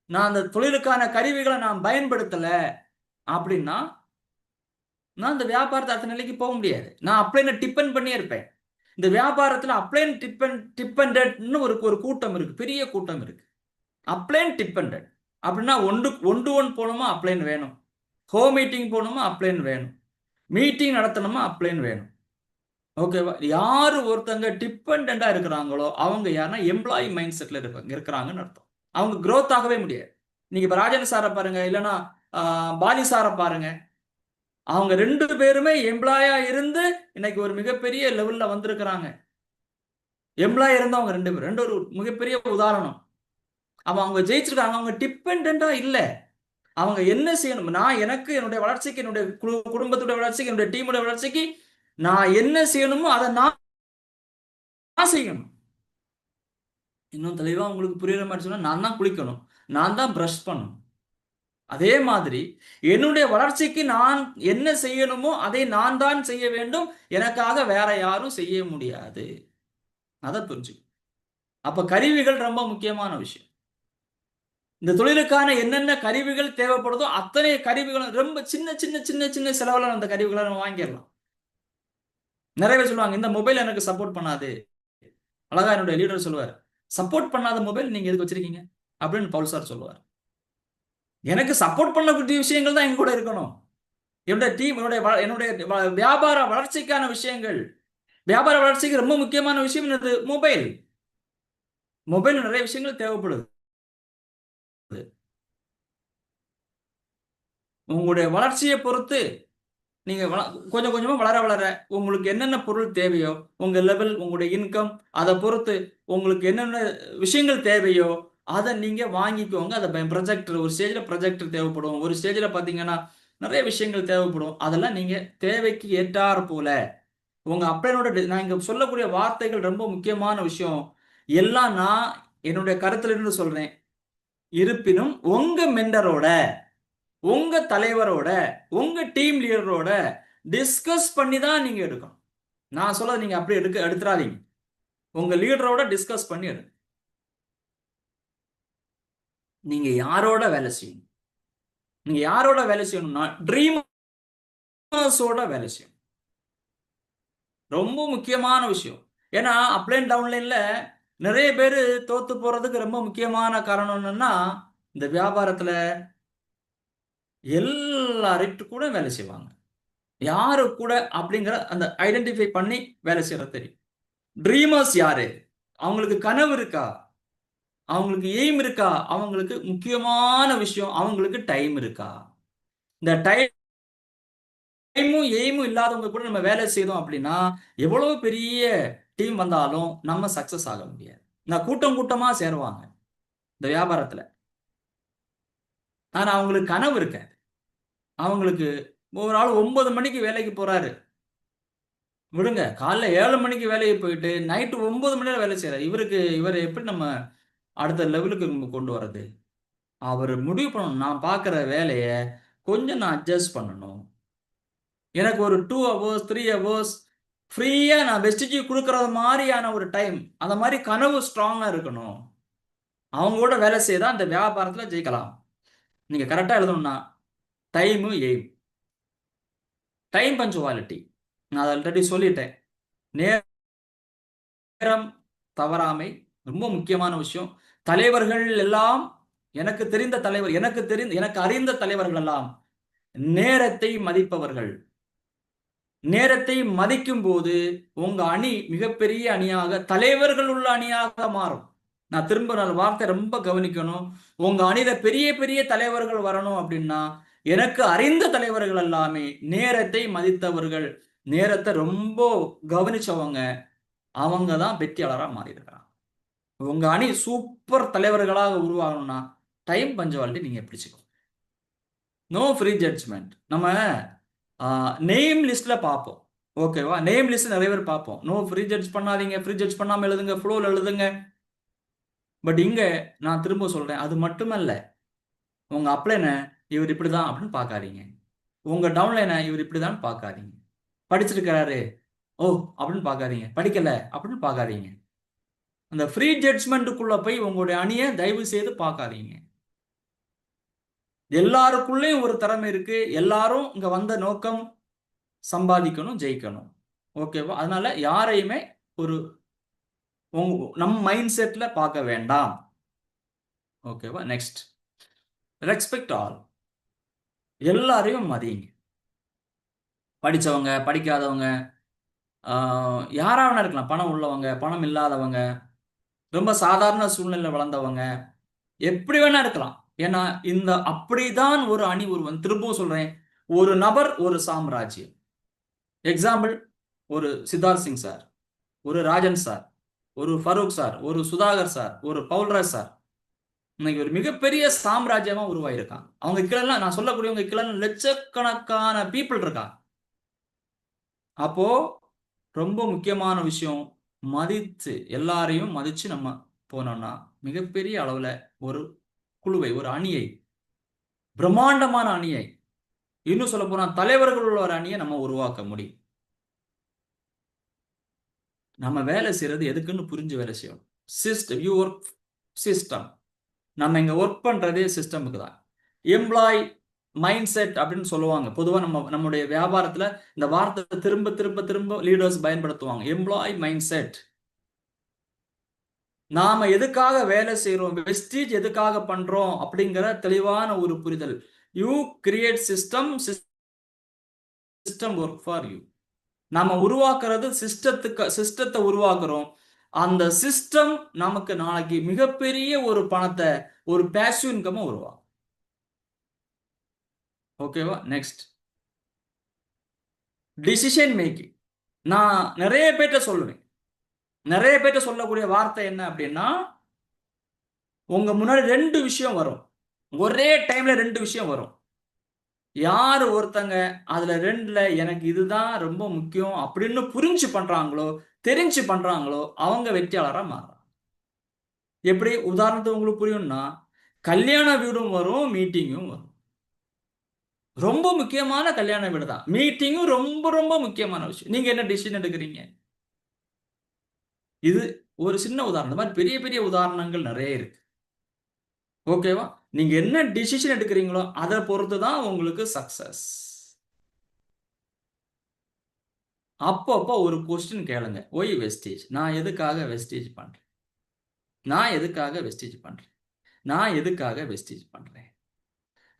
நான் அந்த தொழிலுக்கான கருவிகளை நான் பயன்படுத்தல அப்படின்னா, நான் இந்த வியாபாரத்தை அடுத்த நிலைக்கு போக முடியாது. நான் அப்ளைனை டிபெண்ட் பண்ணியே இருப்பேன். இந்த வியாபாரத்துல அப்ளைன் டிபெண்டன்ட்னு ஒரு கூட்டம் இருக்கு. பெரிய கூட்டம் இருக்கு. அப்ளைன் டிபெண்டன்ட் அப்படின்னா ஒன் டு ஒன் போகணுமா அப்ளைன் வேணும். ஹோம் மீட்டிங் போகணுமா அப்ளைன் வேணும். மீட்டிங் நடத்தணுமா அப்ளைன் வேணும். ஓகேவா? யாரு ஒருத்தங்க டிபெண்டா இருக்கிறாங்களோ அவங்க யாருன்னா எம்ப்ளாயி மைண்ட் செட்ல இருக்கிறாங்கன்னு அர்த்தம். அவங்க growth ஆகவே முடியாது. நீங்க இப்ப ராஜன் சாரை பாருங்க, இல்லைன்னா பாலி சாரை பாருங்க. அவங்க 2 பேருமே எம்ப்ளாயா இருந்து இன்னைக்கு ஒரு மிகப்பெரிய லெவல்ல வந்திருக்கிறாங்க. எம்ப்ளாயி இருந்தவங்க 2 பேரும் ஒரு மிகப்பெரிய உதாரணம். அவங்க ஜெயிச்சிருக்காங்க. அவங்க டிபெண்டா இல்ல. அவங்க என்ன செய்யணும், நான் எனக்கு என்னுடைய வளர்ச்சிக்கு, என்னுடைய குடும்பத்துடைய வளர்ச்சிக்கு, என்னுடைய டீமுடைய வளர்ச்சிக்கு நான் என்ன செய்யணுமோ அதை நான் செய்யணும். இன்னும் தெளிவா உங்களுக்கு புரியுற மாதிரி சொன்னா, நான் தான் குளிக்கணும், நான் தான் பிரஷ் பண்ணணும். அதே மாதிரி என்னுடைய வளர்ச்சிக்கு நான் என்ன செய்யணுமோ அதை நான் தான் செய்ய வேண்டும். எனக்காக வேற யாரும் செய்ய முடியாது. அதை புரிஞ்சு. அப்ப கருவிகள் ரொம்ப முக்கியமான விஷயம். இந்த தொழிலுக்கான என்னென்ன கருவிகள் தேவைப்படுதோ அத்தனை கருவிகளும் ரொம்ப சின்ன சின்ன சின்ன சின்ன செலவுல அந்த கருவிகளை நம்ம வாங்கிடலாம். நிறைய பேர் சொல்லுவாங்க, இந்த மொபைல் எனக்கு சப்போர்ட் பண்ணாது. அழகா என்னுடைய லீடர் சொல்லுவார், சப்போர்ட் பண்ணாத மொபைல் நீங்க எதுக்கு வச்சிருக்கீங்க அப்படின்னு பவுல் சார் சொல்லுவார். எனக்கு சப்போர்ட் பண்ணக்கூடிய விஷயங்கள் தான் எங்க கூட இருக்கணும். என்னுடைய டீம், என்னுடைய வியாபார வளர்ச்சிக்கான விஷயங்கள். வியாபார வளர்ச்சிக்கு ரொம்ப முக்கியமான விஷயம் என்னது? மொபைல். மொபைல் நிறைய விஷயங்கள் தேவைப்படுது. உங்களுடைய வளர்ச்சியை பொறுத்து நீங்க கொஞ்சம் கொஞ்சமா வளர வளர உங்களுக்கு என்னென்ன பொருள் தேவையோ, உங்க லெவல், உங்களுடைய இன்கம், அதை பொறுத்து உங்களுக்கு என்னென்ன விஷயங்கள் தேவையோ அதை நீங்க வாங்கிக்கோங்க. அதை ப்ரொஜெக்டர், ஒரு ஸ்டேஜ்ல ப்ரொஜெக்டர் தேவைப்படும், ஒரு ஸ்டேஜ்ல பாத்தீங்கன்னா நிறைய விஷயங்கள் தேவைப்படும். அதெல்லாம் நீங்க தேவைக்கு ஏற்றார் போல உங்க அப்பனோட நான் இங்க சொல்லக்கூடிய வார்த்தைகள் ரொம்ப முக்கியமான விஷயம். எல்லாம் நான் என்னுடைய கருத்துல இருந்து சொல்றேன். இருப்பினும் உங்க மெண்டரோட, உங்க தலைவரோட, உங்க டீம் லீடரோட டிஸ்கஸ் பண்ணி தான் நீங்க எடுக்கணும். நான் சொல்ல நீங்க அப்படி எடுத்துறாதீங்க. உங்க லீடரோட டிஸ்கஸ் பண்ணி எடுங்க. நீங்க யாரோட வேலை செய்யணும்? நீங்க யாரோட வேலை செய்யணும்னா ட்ரீமர்ஸோட வேலை செய்யணும். ரொம்ப முக்கியமான விஷயம். ஏன்னா அப்லைன் டவுன்லைன்ல நிறைய பேர் தோத்து போறதுக்கு ரொம்ப முக்கியமான காரணம் என்னன்னா, இந்த வியாபாரத்துல எல்லார்கிட்ட கூட வேலை செய்வாங்க. யாரு கூட அப்படிங்கிற அந்த ஐடென்டிஃபை பண்ணி வேலை செய்யறது தெரியும். ட்ரீமர்ஸ் யாரு? அவங்களுக்கு கனவு இருக்கா? அவங்களுக்கு எய்ம் இருக்கா? அவங்களுக்கு முக்கியமான விஷயம், அவங்களுக்கு டைம் இருக்கா? இந்த டைமும் எய்மும் இல்லாதவங்க கூட நம்ம வேலை செய்தோம் அப்படின்னா, எவ்வளவு பெரிய டீம் வந்தாலும் நம்ம சக்சஸ் ஆக முடியாது. நான் கூட்டம் கூட்டமா சேருவாங்க இந்த வியாபாரத்துல. ஆனா அவங்களுக்கு கனவு இருக்காது. அவங்களுக்கு ஒரு ஆள் 9 மணிக்கு வேலைக்கு போறாரு. விடுங்க. காலைல 7 மணிக்கு வேலைக்கு போயிட்டு, நைட் 9 மணி நேரம் வேலை செய்றாரு. இவர எப்படி நம்ம அடுத்த லெவலுக்கு நம்ம கொண்டு வரது? அவரு முடிவு பண்ணணும். நான் பார்க்குற வேலைய கொஞ்சம் நான் அட்ஜஸ்ட் பண்ணணும். எனக்கு ஒரு 2 ஹவர்ஸ், 3 ஹவர்ஸ் ஃப்ரீயா நான் வெஸ்டிஜி குடுக்குறது மாரியான ஒரு டைம். அந்த மாரி கனவு ஸ்ட்ராங்கா இருக்கணும். அவங்க கூட வேலை செய்தா அந்த வியாபாரத்துல ஜெயிக்கலாம். நீங்க கரெக்ட்டா எழுதணும்னா, டைமு, எய்ம். Time punctuality. நான் அத ஆல்ரெடி சொல்லிட்டேன். நேரம் தவறாமை ரொம்ப முக்கியமான விஷயம். தலைவர்கள் எல்லாம் எனக்கு அறிந்த தலைவர்கள் எல்லாம் நேரத்தை மதிப்பவர்கள். நேரத்தை மதிக்கும் போது உங்க அணி மிகப்பெரிய அணியாக, தலைவர்கள் உள்ள அணியாக மாறும். நான் திரும்ப வார்த்தை ரொம்ப கவனிக்கணும். உங்க அணியில பெரிய பெரிய தலைவர்கள் வரணும் அப்படின்னா, எனக்கு அறிந்த தலைவர்கள் எல்லாமே நேரத்தை மதித்தவர்கள், நேரத்தை ரொம்ப கவனிச்சவங்க, அவங்க தான் வெற்றியாளரா மாறியிருக்கிறாங்க. உங்க அணி சூப்பர் தலைவர்களாக உருவாகணும்னா டைம் பஞ்சுவாலிட்டி நீங்க பிடிச்சுக்கணும். No prejudgement. நம்ம நேம் லிஸ்ட்ல பார்ப்போம். ஓகேவா? நேம் லிஸ்ட் நிறைய பேர் பார்ப்போம். நோ ஃப்ரீ ஜட்ஜ் பண்ணாதீங்க, ஃப்ரீ ஜட்ஜ் பண்ணாம எழுதுங்க, ஃப்ளோல எழுதுங்க. பட் இங்க நான் திரும்ப சொல்றேன், அது மட்டுமல்ல. உங்க அப்ளைன இவர் இப்படிதான் அப்படின்னு பார்க்காதீங்க. உங்க டவுன்லைன இவர் இப்படிதான் பார்க்காதீங்க. படிச்சிருக்கிறாரு, ஓ அப்படின்னு பார்க்காதீங்க. படிக்கல அப்படின்னு பார்க்காதீங்க. அந்த ஃப்ரீ ஜட்ஜ்மெண்ட்டுக்குள்ள போய் உங்களுடைய அணியை தயவு செய்து பார்க்காதீங்க. எல்லாருக்குள்ளேயும் ஒரு திறமை இருக்கு. எல்லாரும் இங்க வந்த நோக்கம் சம்பாதிக்கணும், ஜெயிக்கணும். ஓகேவா? அதனால யாரையுமே ஒரு நம் மைண்ட் செட்ல பார்க்க வேண்டாம். ஓகேவா? Next, respect all. எல்லாரையும் மதியுங்க. படிச்சவங்க, படிக்காதவங்க, யாரா வேணா இருக்கலாம். பணம் உள்ளவங்க, பணம் இல்லாதவங்க, ரொம்ப சாதாரண சூழ்நிலையில வளர்ந்தவங்க, எப்படி வேணா இருக்கலாம். ஏன்னா இந்த அப்படிதான் ஒரு அணி உருவம். திரும்பவும் சொல்றேன், ஒரு நபர் ஒரு சாம்ராஜ்யம். எக்ஸாம்பிள், ஒரு சித்தார்த் சிங் சார், ஒரு ராஜன் சார், ஒரு ஃபரூக் சார், ஒரு சுதாகர் சார், ஒரு பவுல்ராஜ் சார், இன்னைக்கு ஒரு மிகப்பெரிய சாம்ராஜ்யமா உருவாயிருக்காங்க. அவங்க கீழே நான் சொல்லக்கூடியவங்க கீழே லட்சக்கணக்கான பீப்புள் இருக்காங்க. அப்போ ரொம்ப முக்கியமான விஷயம், மதித்து எல்லாரையும் மதிச்சு நம்ம போனோம்னா மிகப்பெரிய அளவுல ஒரு குழுவை, ஒரு அணியை, பிரம்மாண்டமான அணியை, இன்னும் சொல்ல போனா தலைவர்கள் உள்ள ஒரு அணியை நம்ம உருவாக்க முடியும். நம்ம வேலை செய்யறது எதுக்குன்னு புரிஞ்சு வேலை செய்யணும். System, you work system. நம்ம இங்க ஒர்க் பண்றதே சிஸ்டமுக்கு தான். எம்ப்ளாய் மைண்ட் செட் அப்படின்னு சொல்லுவாங்க. பொதுவா நம்முடைய வியாபாரத்துல இந்த வார்த்தை திரும்ப திரும்ப திரும்ப லீடர்ஸ் பயன்படுத்துவாங்க. Employee mindset. நாம எதுக்காக வேலை செய்யறோம், வெஸ்டீஜ் எதுக்காக பண்றோம் அப்படிங்கிற தெளிவான ஒரு புரிதல். You create system, system work for you. நாம உருவாக்குறது சிஸ்டத்தை உருவாக்குறோம். அந்த சிஸ்டம் நமக்கு நாளைக்கு மிகப்பெரிய ஒரு பணத்தை, ஒரு பேசிவ் இன்கம் உருவாக்கும். ஓகேவா? Next, decision making. நான் நிறைய பேர்ட்ட சொல்லுவேன். நிறைய பேர்ட்ட சொல்லக்கூடிய வார்த்தை என்ன அப்படின்னா, உங்க முன்னாடி ரெண்டு விஷயம் வரும். ஒரே டைம்ல ரெண்டு விஷயம் வரும். யார் ஒருத்தங்க அதுல ரெண்டுல எனக்கு இதுதான் ரொம்ப முக்கியம் அப்படின்னு புரிஞ்சு பண்றாங்களோ, தெரிஞ்சு பண்றாங்களோ, அவங்க வெற்றியாளரா மாறுறாங்க. எப்படி? உதாரணத்துக்கு உங்களுக்கு புரியும்னா, கல்யாண வீடும் வரும், மீட்டிங்கும் வரும். ரொம்ப முக்கியமான கல்யாண வீடு தான். மீட்டிங்கும் ரொம்ப ரொம்ப முக்கியமான விஷயம். நீங்க என்ன டிசிஷன் எடுக்கிறீங்க? இது ஒரு சின்ன உதாரணம். இந்த மாதிரி பெரிய பெரிய உதாரணங்கள் நிறைய இருக்கு. ஓகேவா? நீங்க என்ன டிசிஷன் எடுக்கிறீங்களோ அதை பொறுத்து தான் உங்களுக்கு சக்சஸ். அப்பப்போ ஒரு கொஸ்டின் கேளுங்க. Why wastage? நான் எதுக்காக வெஸ்டேஜ் பண்றேன்? நான் எதுக்காக வெஸ்டேஜ் பண்றேன்? நான் எதுக்காக வெஸ்டேஜ் பண்றேன்?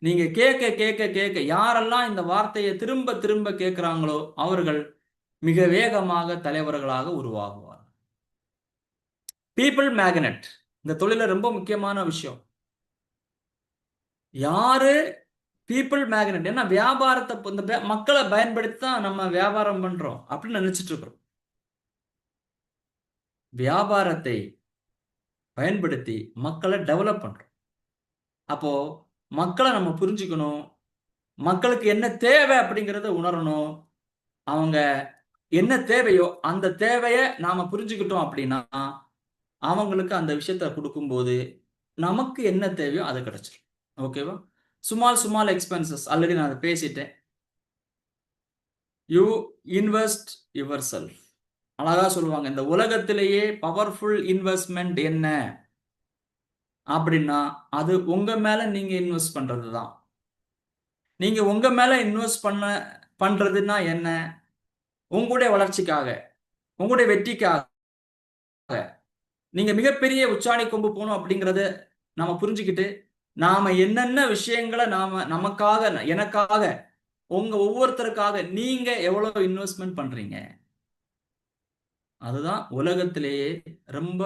நீங்க கேட்க கேட்க கேட்க யாரெல்லாம் இந்த வார்த்தையை திரும்ப திரும்ப கேட்கிறாங்களோ அவர்கள் மிக வேகமாக தலைவர்களாக உருவாகுவார். பீப்புள் மேக்னெட் இந்த தொழில ரொம்ப முக்கியமான விஷயம். யாரு பீப்புள் மேக்னெட்? ஏன்னா வியாபாரத்தை இந்த மக்களை பயன்படுத்தி தான் நம்ம வியாபாரம் பண்றோம் அப்படின்னு நினைச்சிட்டு இருக்கிறோம். வியாபாரத்தை பயன்படுத்தி மக்களை டெவலப் பண்றோம். அப்போ மக்களை நம்ம புரிஞ்சுக்கணும். மக்களுக்கு என்ன தேவை அப்படிங்கிறத உணரணும். அவங்க என்ன தேவையோ அந்த தேவையை நாம புரிஞ்சுக்கிட்டோம் அப்படின்னா அவங்களுக்கு அந்த விஷயத்த கொடுக்கும்போது நமக்கு என்ன தேவையோ அது கிடைச்சிடும். ஓகேவா? ஸ்மால் ஸ்மால் எக்ஸ்பென்சஸ் ஆல்ரெடி நான் அதை பேசிட்டேன். You invest your self. அழகா சொல்லுவாங்க, இந்த உலகத்திலேயே பவர்ஃபுல் இன்வெஸ்ட்மெண்ட் என்ன அப்படின்னா அது உங்க மேல நீங்க இன்வெஸ்ட் பண்றது தான். நீங்க உங்க மேல இன்வெஸ்ட் பண்றதுன்னா என்ன? உங்களுடைய வளர்ச்சிக்காக, உங்களுடைய வெற்றிக்காக. நீங்க மிகப்பெரிய உச்சாணி கொம்பு போகணும் அப்படிங்கறத நாம புரிஞ்சுக்கிட்டு நாம என்னென்ன விஷயங்களை நாம நமக்காக, எனக்காக, உங்க ஒவ்வொருத்தருக்காக நீங்க எவ்வளவு இன்வெஸ்ட்மெண்ட் பண்றீங்க? அதுதான் உலகத்திலேயே ரொம்ப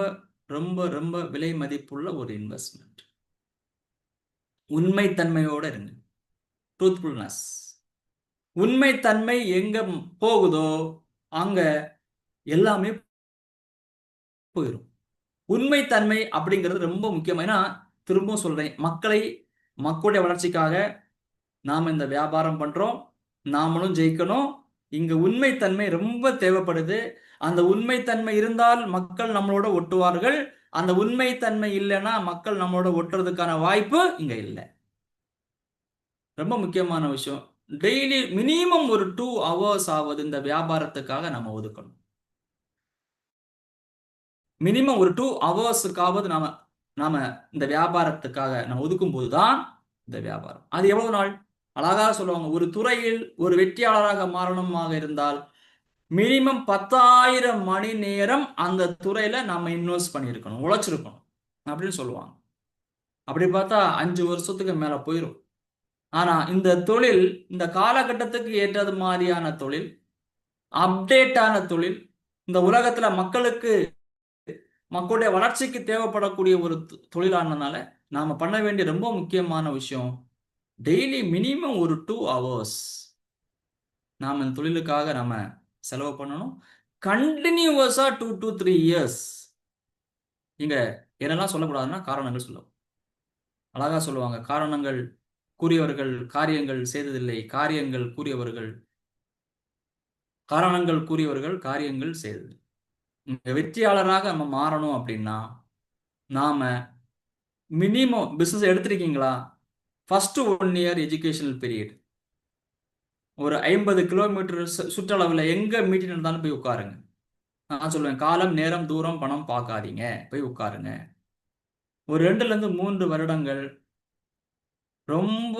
ரொம்ப ரொம்ப விலை மதிப்புள்ள ஒரு இன்வெஸ்ட்மெண்ட். உண்மைத்தன்மையோட இருங்க. ட்ரூத்ஃபுல்னஸ். உண்மைத்தன்மை எங்க போகுதோ அங்க எல்லாமே போயிடும். உண்மைத்தன்மை அப்படிங்கிறது ரொம்ப முக்கியம். ஏன்னா திரும்பவும் சொல்றேன், மக்களுடைய வளர்ச்சிக்காக நாம இந்த வியாபாரம் பண்றோம். நாமளும் ஜெயிக்கணும். இங்க உண்மைத்தன்மை ரொம்ப தேவைப்படுது. அந்த உண்மைத்தன்மை இருந்தால் மக்கள் நம்மளோட ஒட்டுவார்கள். அந்த உண்மைத்தன்மை இல்லைன்னா மக்கள் நம்மளோட ஒட்டுறதுக்கான வாய்ப்பு இங்க இல்லை. ரொம்ப முக்கியமான விஷயம். டெய்லி மினிமம் ஒரு 2 hours ஆவது இந்த வியாபாரத்துக்காக நம்ம ஒதுக்கணும். மினிமம் ஒரு 2 ஹவர்ஸுக்காவது நாம நாம இந்த வியாபாரத்துக்காக நம்ம ஒதுக்கும் போதுதான் இந்த வியாபாரம். அது எவ்வளவு நாள்? அழகா சொல்லுவாங்க, ஒரு துறையில் ஒரு வெற்றியாளராக மாறணுமாக இருந்தால் மினிமம் 10,000 மணி நேரம் அந்த துறையில நாம இன்வெஸ்ட் பண்ணியிருக்கணும், உழைச்சிருக்கணும் அப்படின்னு சொல்லுவாங்க. அப்படி பார்த்தா 5 வருஷத்துக்கு மேல போயிடும். ஆனா இந்த தொழில் இந்த காலகட்டத்துக்கு ஏற்றது மாதிரியான தொழில், அப்டேட்டான தொழில், இந்த உலகத்துல மக்களுடைய வளர்ச்சிக்கு தேவைப்படக்கூடிய ஒரு தொழிலானதுனால நாம பண்ண வேண்டிய ரொம்ப முக்கியமான விஷயம், டெய்லி மினிமம் ஒரு 2 hours நாம இந்த தொழிலுக்காக நாம செலவு பண்ணணும். கண்டினியூவஸா 2 to 3 years. இங்க என்னெல்லாம் சொல்லக்கூடாதுன்னா காரணங்கள் சொல்லுவோம். அழகா சொல்லுவாங்க, காரணங்கள் கூறியவர்கள் காரியங்கள் செய்ததில்லை, காரணங்கள் கூறியவர்கள் காரியங்கள் செய்தது. வெற்றியாளராக நம்ம மாறணும் அப்படின்னா நாம மினிமம் பிசினஸ் எடுத்திருக்கீங்களா? First 1 year educational period. ஒரு 50 கிலோமீட்டர் சுற்றளவில் எங்க மீட்டிங் இருந்தாலும் போய் உட்காருங்க. நான் சொல்லுவேன், காலம், நேரம், தூரம், பணம் பார்க்காதீங்க, போய் உட்காருங்க. ஒரு 2 to 3 வருடங்கள் ரொம்ப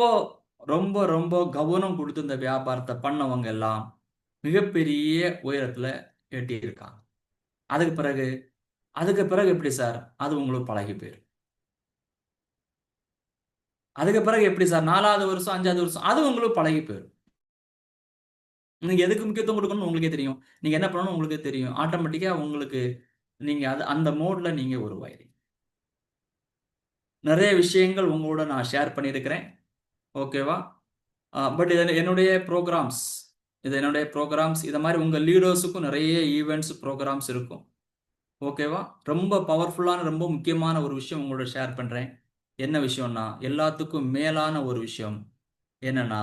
ரொம்ப ரொம்ப கவனம் கொடுத்து இந்த வியாபாரத்தை பண்ணவங்க எல்லாம் மிகப்பெரிய உயரத்துல எட்டியிருக்காங்க. அதுக்கு பிறகு அதுக்கு பிறகு எப்படி சார்? அது உங்களுக்கு பழகி போயிடும். அதுக்கு பிறகு எப்படி சார்? 4வது வருஷம், 5வது வருஷம் அது உங்களுக்கு பழகி போயிடும். நீங்க எதுக்கு முக்கியத்துவம் கொடுக்கணும்னு உங்களுக்கே தெரியும். நீங்க என்ன பண்ணணும்னு உங்களுக்கே தெரியும். ஆட்டோமேட்டிக்கா உங்களுக்கு நீங்க அந்த மோட்ல நீங்க உருவாயிருவீங்க. நிறைய விஷயங்கள் உங்களோட நான் ஷேர் பண்ணியிருக்கிறேன். ஓகேவா? பட் இது என்னுடைய ப்ரோகிராம்ஸ். இது என்னுடைய ப்ரோகிராம்ஸ். இத மாரி உங்க லீடர்ஸுக்கும் நிறைய ஈவென்ட்ஸ், ப்ரோகிராம்ஸ் இருக்கும். ஓகேவா? ரொம்ப பவர்ஃபுல்லான, ரொம்ப முக்கியமான ஒரு விஷயம் உங்களோட ஷேர் பண்றேன். என்ன விஷயம்னா, எல்லாத்துக்கும் மேலான ஒரு விஷயம் என்னன்னா,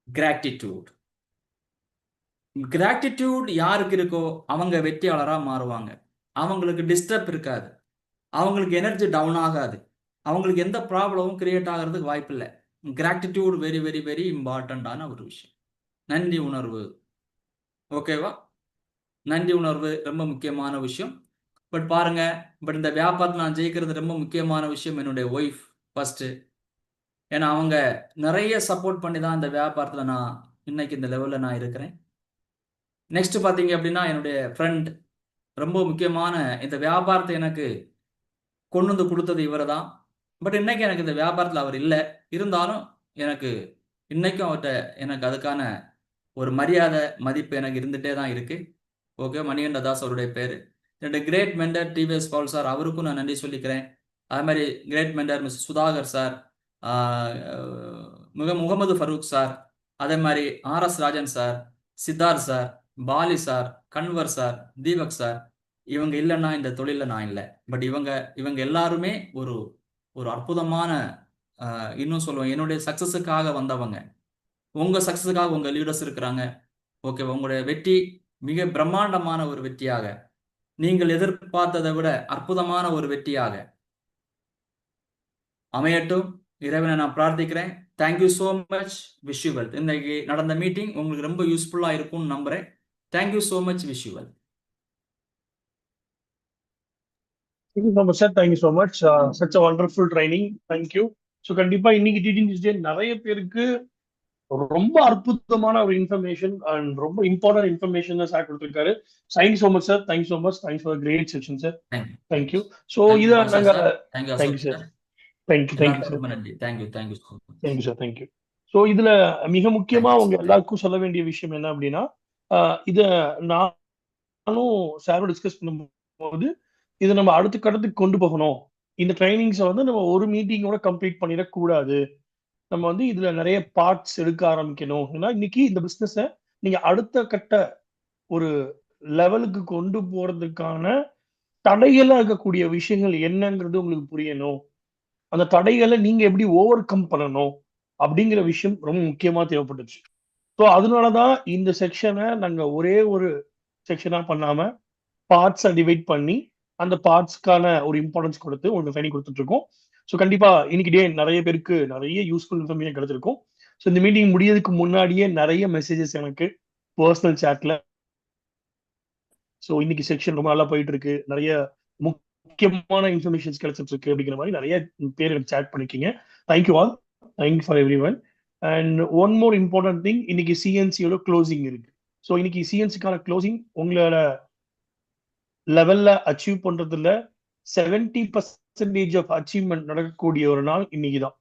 கிராட்டிட்யூட். கிராட்டிட்யூட் யாருக்கு இருக்கோ, அவங்க வெற்றியாளரா மாறுவாங்க. அவங்களுக்கு டிஸ்டர்ப் இருக்காது. அவங்களுக்கு எனர்ஜி டவுன் ஆகாது. அவங்களுக்கு எந்த ப்ராப்ளமும் கிரியேட் ஆகுறதுக்கு வாய்ப்பில்ல. கிராட்டிட்யூட் வெரி, வெரி, வெரி இம்பார்ட்டன்ட்டான ஒரு விஷயம். நன்றி உணர்வு. ஓகேவா? நன்றி உணர்வு ரொம்ப முக்கியமான விஷயம். பட் பாருங்க, இந்த வியாபாரத்துல நான் ஜெயிக்கிறது ரொம்ப முக்கியமான விஷயம் என்னுடைய ஒய்ஃப் ஃபர்ஸ்ட்டு. ஏன்னா, அவங்க நெறைய சப்போர்ட் பண்ணி தான் இந்த வியாபாரத்துல நான் இன்னைக்கு இந்த லெவல்ல நான் இருக்கிறேன். நெக்ஸ்ட் பார்த்தீங்க அப்டின்னா, என்னுடைய ஃப்ரெண்ட் ரொம்ப முக்கியமான இந்த வியாபாரத்த எனக்கு கொண்டு வந்து குடுத்தது இவரு தான். பட் இன்னைக்கு எனக்கு இந்த வியாபாரத்துல அவர் இல்ல. இருந்தாலும் எனக்கு இன்னைக்கும் அவர்ட்ட எனக்கு அதுக்கான ஒரு மரியாதை, மதிப்பு எனக்கு இருந்துட்டே தான் இருக்கு. ஓகே. மணிகண்ட தாஸ் அவருடைய பேரு. என்னுடைய great mentor TVS Paul sir அவருக்கும் நான் நன்றி சொல்லிக்கிறேன். அது மாரி great mentor mister Sudhakar sir, ஆ முகமது ஃபரூக் சார், அதே மாரி R S. Rajan sir, Siddharth sir, Bali sir, Kanwar sir, Deepak sir, இவங்க இல்லன்னா இந்த தொழில்ல நான் இல்ல. பட் இவங்க எல்லாருமே ஒரு ஒரு அற்புதமான இன்னும் சொல்லுவேன் என்னுடைய சக்சஸுக்காக வந்தவங்க. உங்க சக்சஸுக்காக உங்க லீடர்ஸ் இருக்கிறாங்க. ஓகே. உங்களுடைய வெற்றி மிக பிரம்மாண்டமான ஒரு வெற்றியாக, நீங்கள் எதிர்பார்த்ததை விட அற்புதமான ஒரு வெற்றியாக அமையட்டும். இறைவனை நான் பிரார்த்திக்கிறேன். Thank you so much. Wish you wealth. இன்னைக்கு நடந்த மீட்டிங் உங்களுக்கு ரொம்ப யூஸ்ஃபுல்லா இருக்கும்னு நம்புறேன். Thank you so much. Wish you wealth. Thank you so much, sir. Thank you so much. Such a wonderful training. Thank you. So கண்டிப்பா இன்னைக்கு teaching day நிறைய பேருக்கு ரொம்ப அற்புதமான ஒரு இன்ஃபர்மேஷன் அண்ட் ரொம்ப இம்பார்ட்டன்ட் இன்ஃபர்மேஷன் தான் சார் கொடுத்துருக்காரு. Thank so much sir. Thank so much. Thanks for great session sir. Thank you. Thank you. So thank you இதை பால்சார் நாங்கள் sir. Thank you thank you Ashok sir. Sir. Thank you எல்லாருக்கும் sir. ரொம்ப நன்றி. Thank you so much. Thank you sir. Thank you. So இதுல மிக முக்கியமா thank you உங்க சார். எல்லாருக்கும் சொல்ல வேண்டிய விஷயம் என்ன அப்படின்னா, இதை நானும் சாரோட டிஸ்கஸ் பண்ணும்போது இதை நம்ம அடுத்த கட்டத்துக்கு கொண்டு போகணும். இந்த ட்ரைனிங்ஸை வந்து நம்ம ஒரு மீட்டிங்கோட கம்ப்ளீட் பண்ணிடக்கூடாது. நம்ம வந்து இதுல நிறைய பார்ட்ஸ் எடுக்க ஆரம்பிக்கணும். ஏன்னா இன்னைக்கு இந்த பிசினஸ நீங்க அடுத்த கட்ட ஒரு லெவலுக்கு கொண்டு போறதுக்கான தடைகளா இருக்கக்கூடிய விஷயங்கள் என்னங்கிறது உங்களுக்கு புரியணும். அந்த தடைகளை நீங்க எப்படி ஓவர் கம் பண்ணணும் அப்படிங்கிற விஷயம் ரொம்ப முக்கியமா தேவைப்பட்டுச்சு. ஸோ அதனாலதான் இந்த செக்ஷனை நாங்க ஒரே ஒரு செக்ஷனா பண்ணாம பார்ட்ஸை டிவைட் பண்ணி அந்த பார்ட்ஸ்க்கான ஒரு இம்பார்ட்டன்ஸ் கொடுத்து உங்களுக்கு ட்ரைனிங் கொடுத்துட்டு இருக்கோம். ஸோ கண்டிப்பா இன்னைக்கு டே நிறைய பேருக்கு நிறைய யூஸ்ஃபுல் இன்ஃபர்மேஷன் கிடைச்சிருக்கும். ஸோ இந்த மீட்டிங் முடியறதுக்கு முன்னாடியே நிறைய மெசேஜஸ் எனக்கு பர்சனல் சாட்ல. ஸோ இன்னைக்கு செக்ஷன் ரொம்ப நல்லா போயிட்டு இருக்கு. நிறைய முக்கியமான இன்ஃபர்மேஷன்ஸ் கிடைச்சிட்டு இருக்கு அப்படிங்கிற மாதிரி நிறைய பேர் எனக்கு சேட் பண்ணிருக்கீங்க. Thank you all. Thank you for every one. And one more important thing, இன்னைக்கு சிஎன்சியோட க்ளோசிங் இருக்கு. ஸோ இன்னைக்கு சிஎன்சிக்கான க்ளோசிங் உங்களோட லெவல்ல அச்சீவ் பண்றதுல 70% ஆஃப் அச்சீவ்மெண்ட் நடக்கக்கூடிய ஒரு நாள் இன்னைக்குதான்.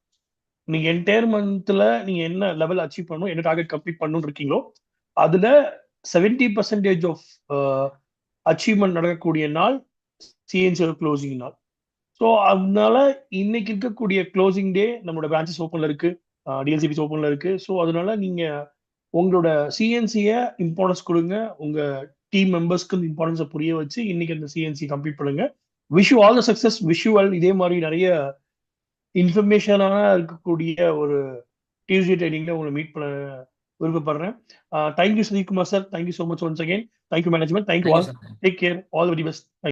நீங்க என்டையர் மந்த்ல நீங்க என்ன லெவல் அச்சீவ் பண்ணணும், என்ன டார்கெட் கம்ப்ளீட் பண்ணணும் இருக்கீங்களோ அதுல 70% ஆஃப் அச்சீவ்மெண்ட் நடக்கக்கூடிய நாள் சிஎன்சியோட க்ளோசிங் நாள். ஸோ அதனால இன்னைக்கு இருக்கக்கூடிய க்ளோசிங் டே நம்மளோட பிரான்ச்சஸ் ஓப்பன்ல இருக்கு, டிஎல்சிபிஸ் ஓப்பன்ல இருக்கு. ஸோ அதனால நீங்க உங்களோட சிஎன்சியை இம்பார்ட்டன்ஸ் கொடுங்க. உங்க டீம் மெம்பர்ஸ்க்கு இம்பார்ட்டன்ஸை புரிய வச்சு இன்னைக்கு அந்த சிஎன்சி கம்ப்ளீட் பண்ணுங்க. Wish you all the success. Wish you all இதே மாதிரி நிறைய இன்ஃபர்மேஷனான இருக்கக்கூடிய ஒரு டியூஸ்டே ட்ரைனிங்ல உங்களை மீட் பண்ண விருப்பப்படுறேன். Thank you Sudeep Kumar sir. Thank you so much once again. Thank you management. Thank you thank you all. Sir. Take care. All very best.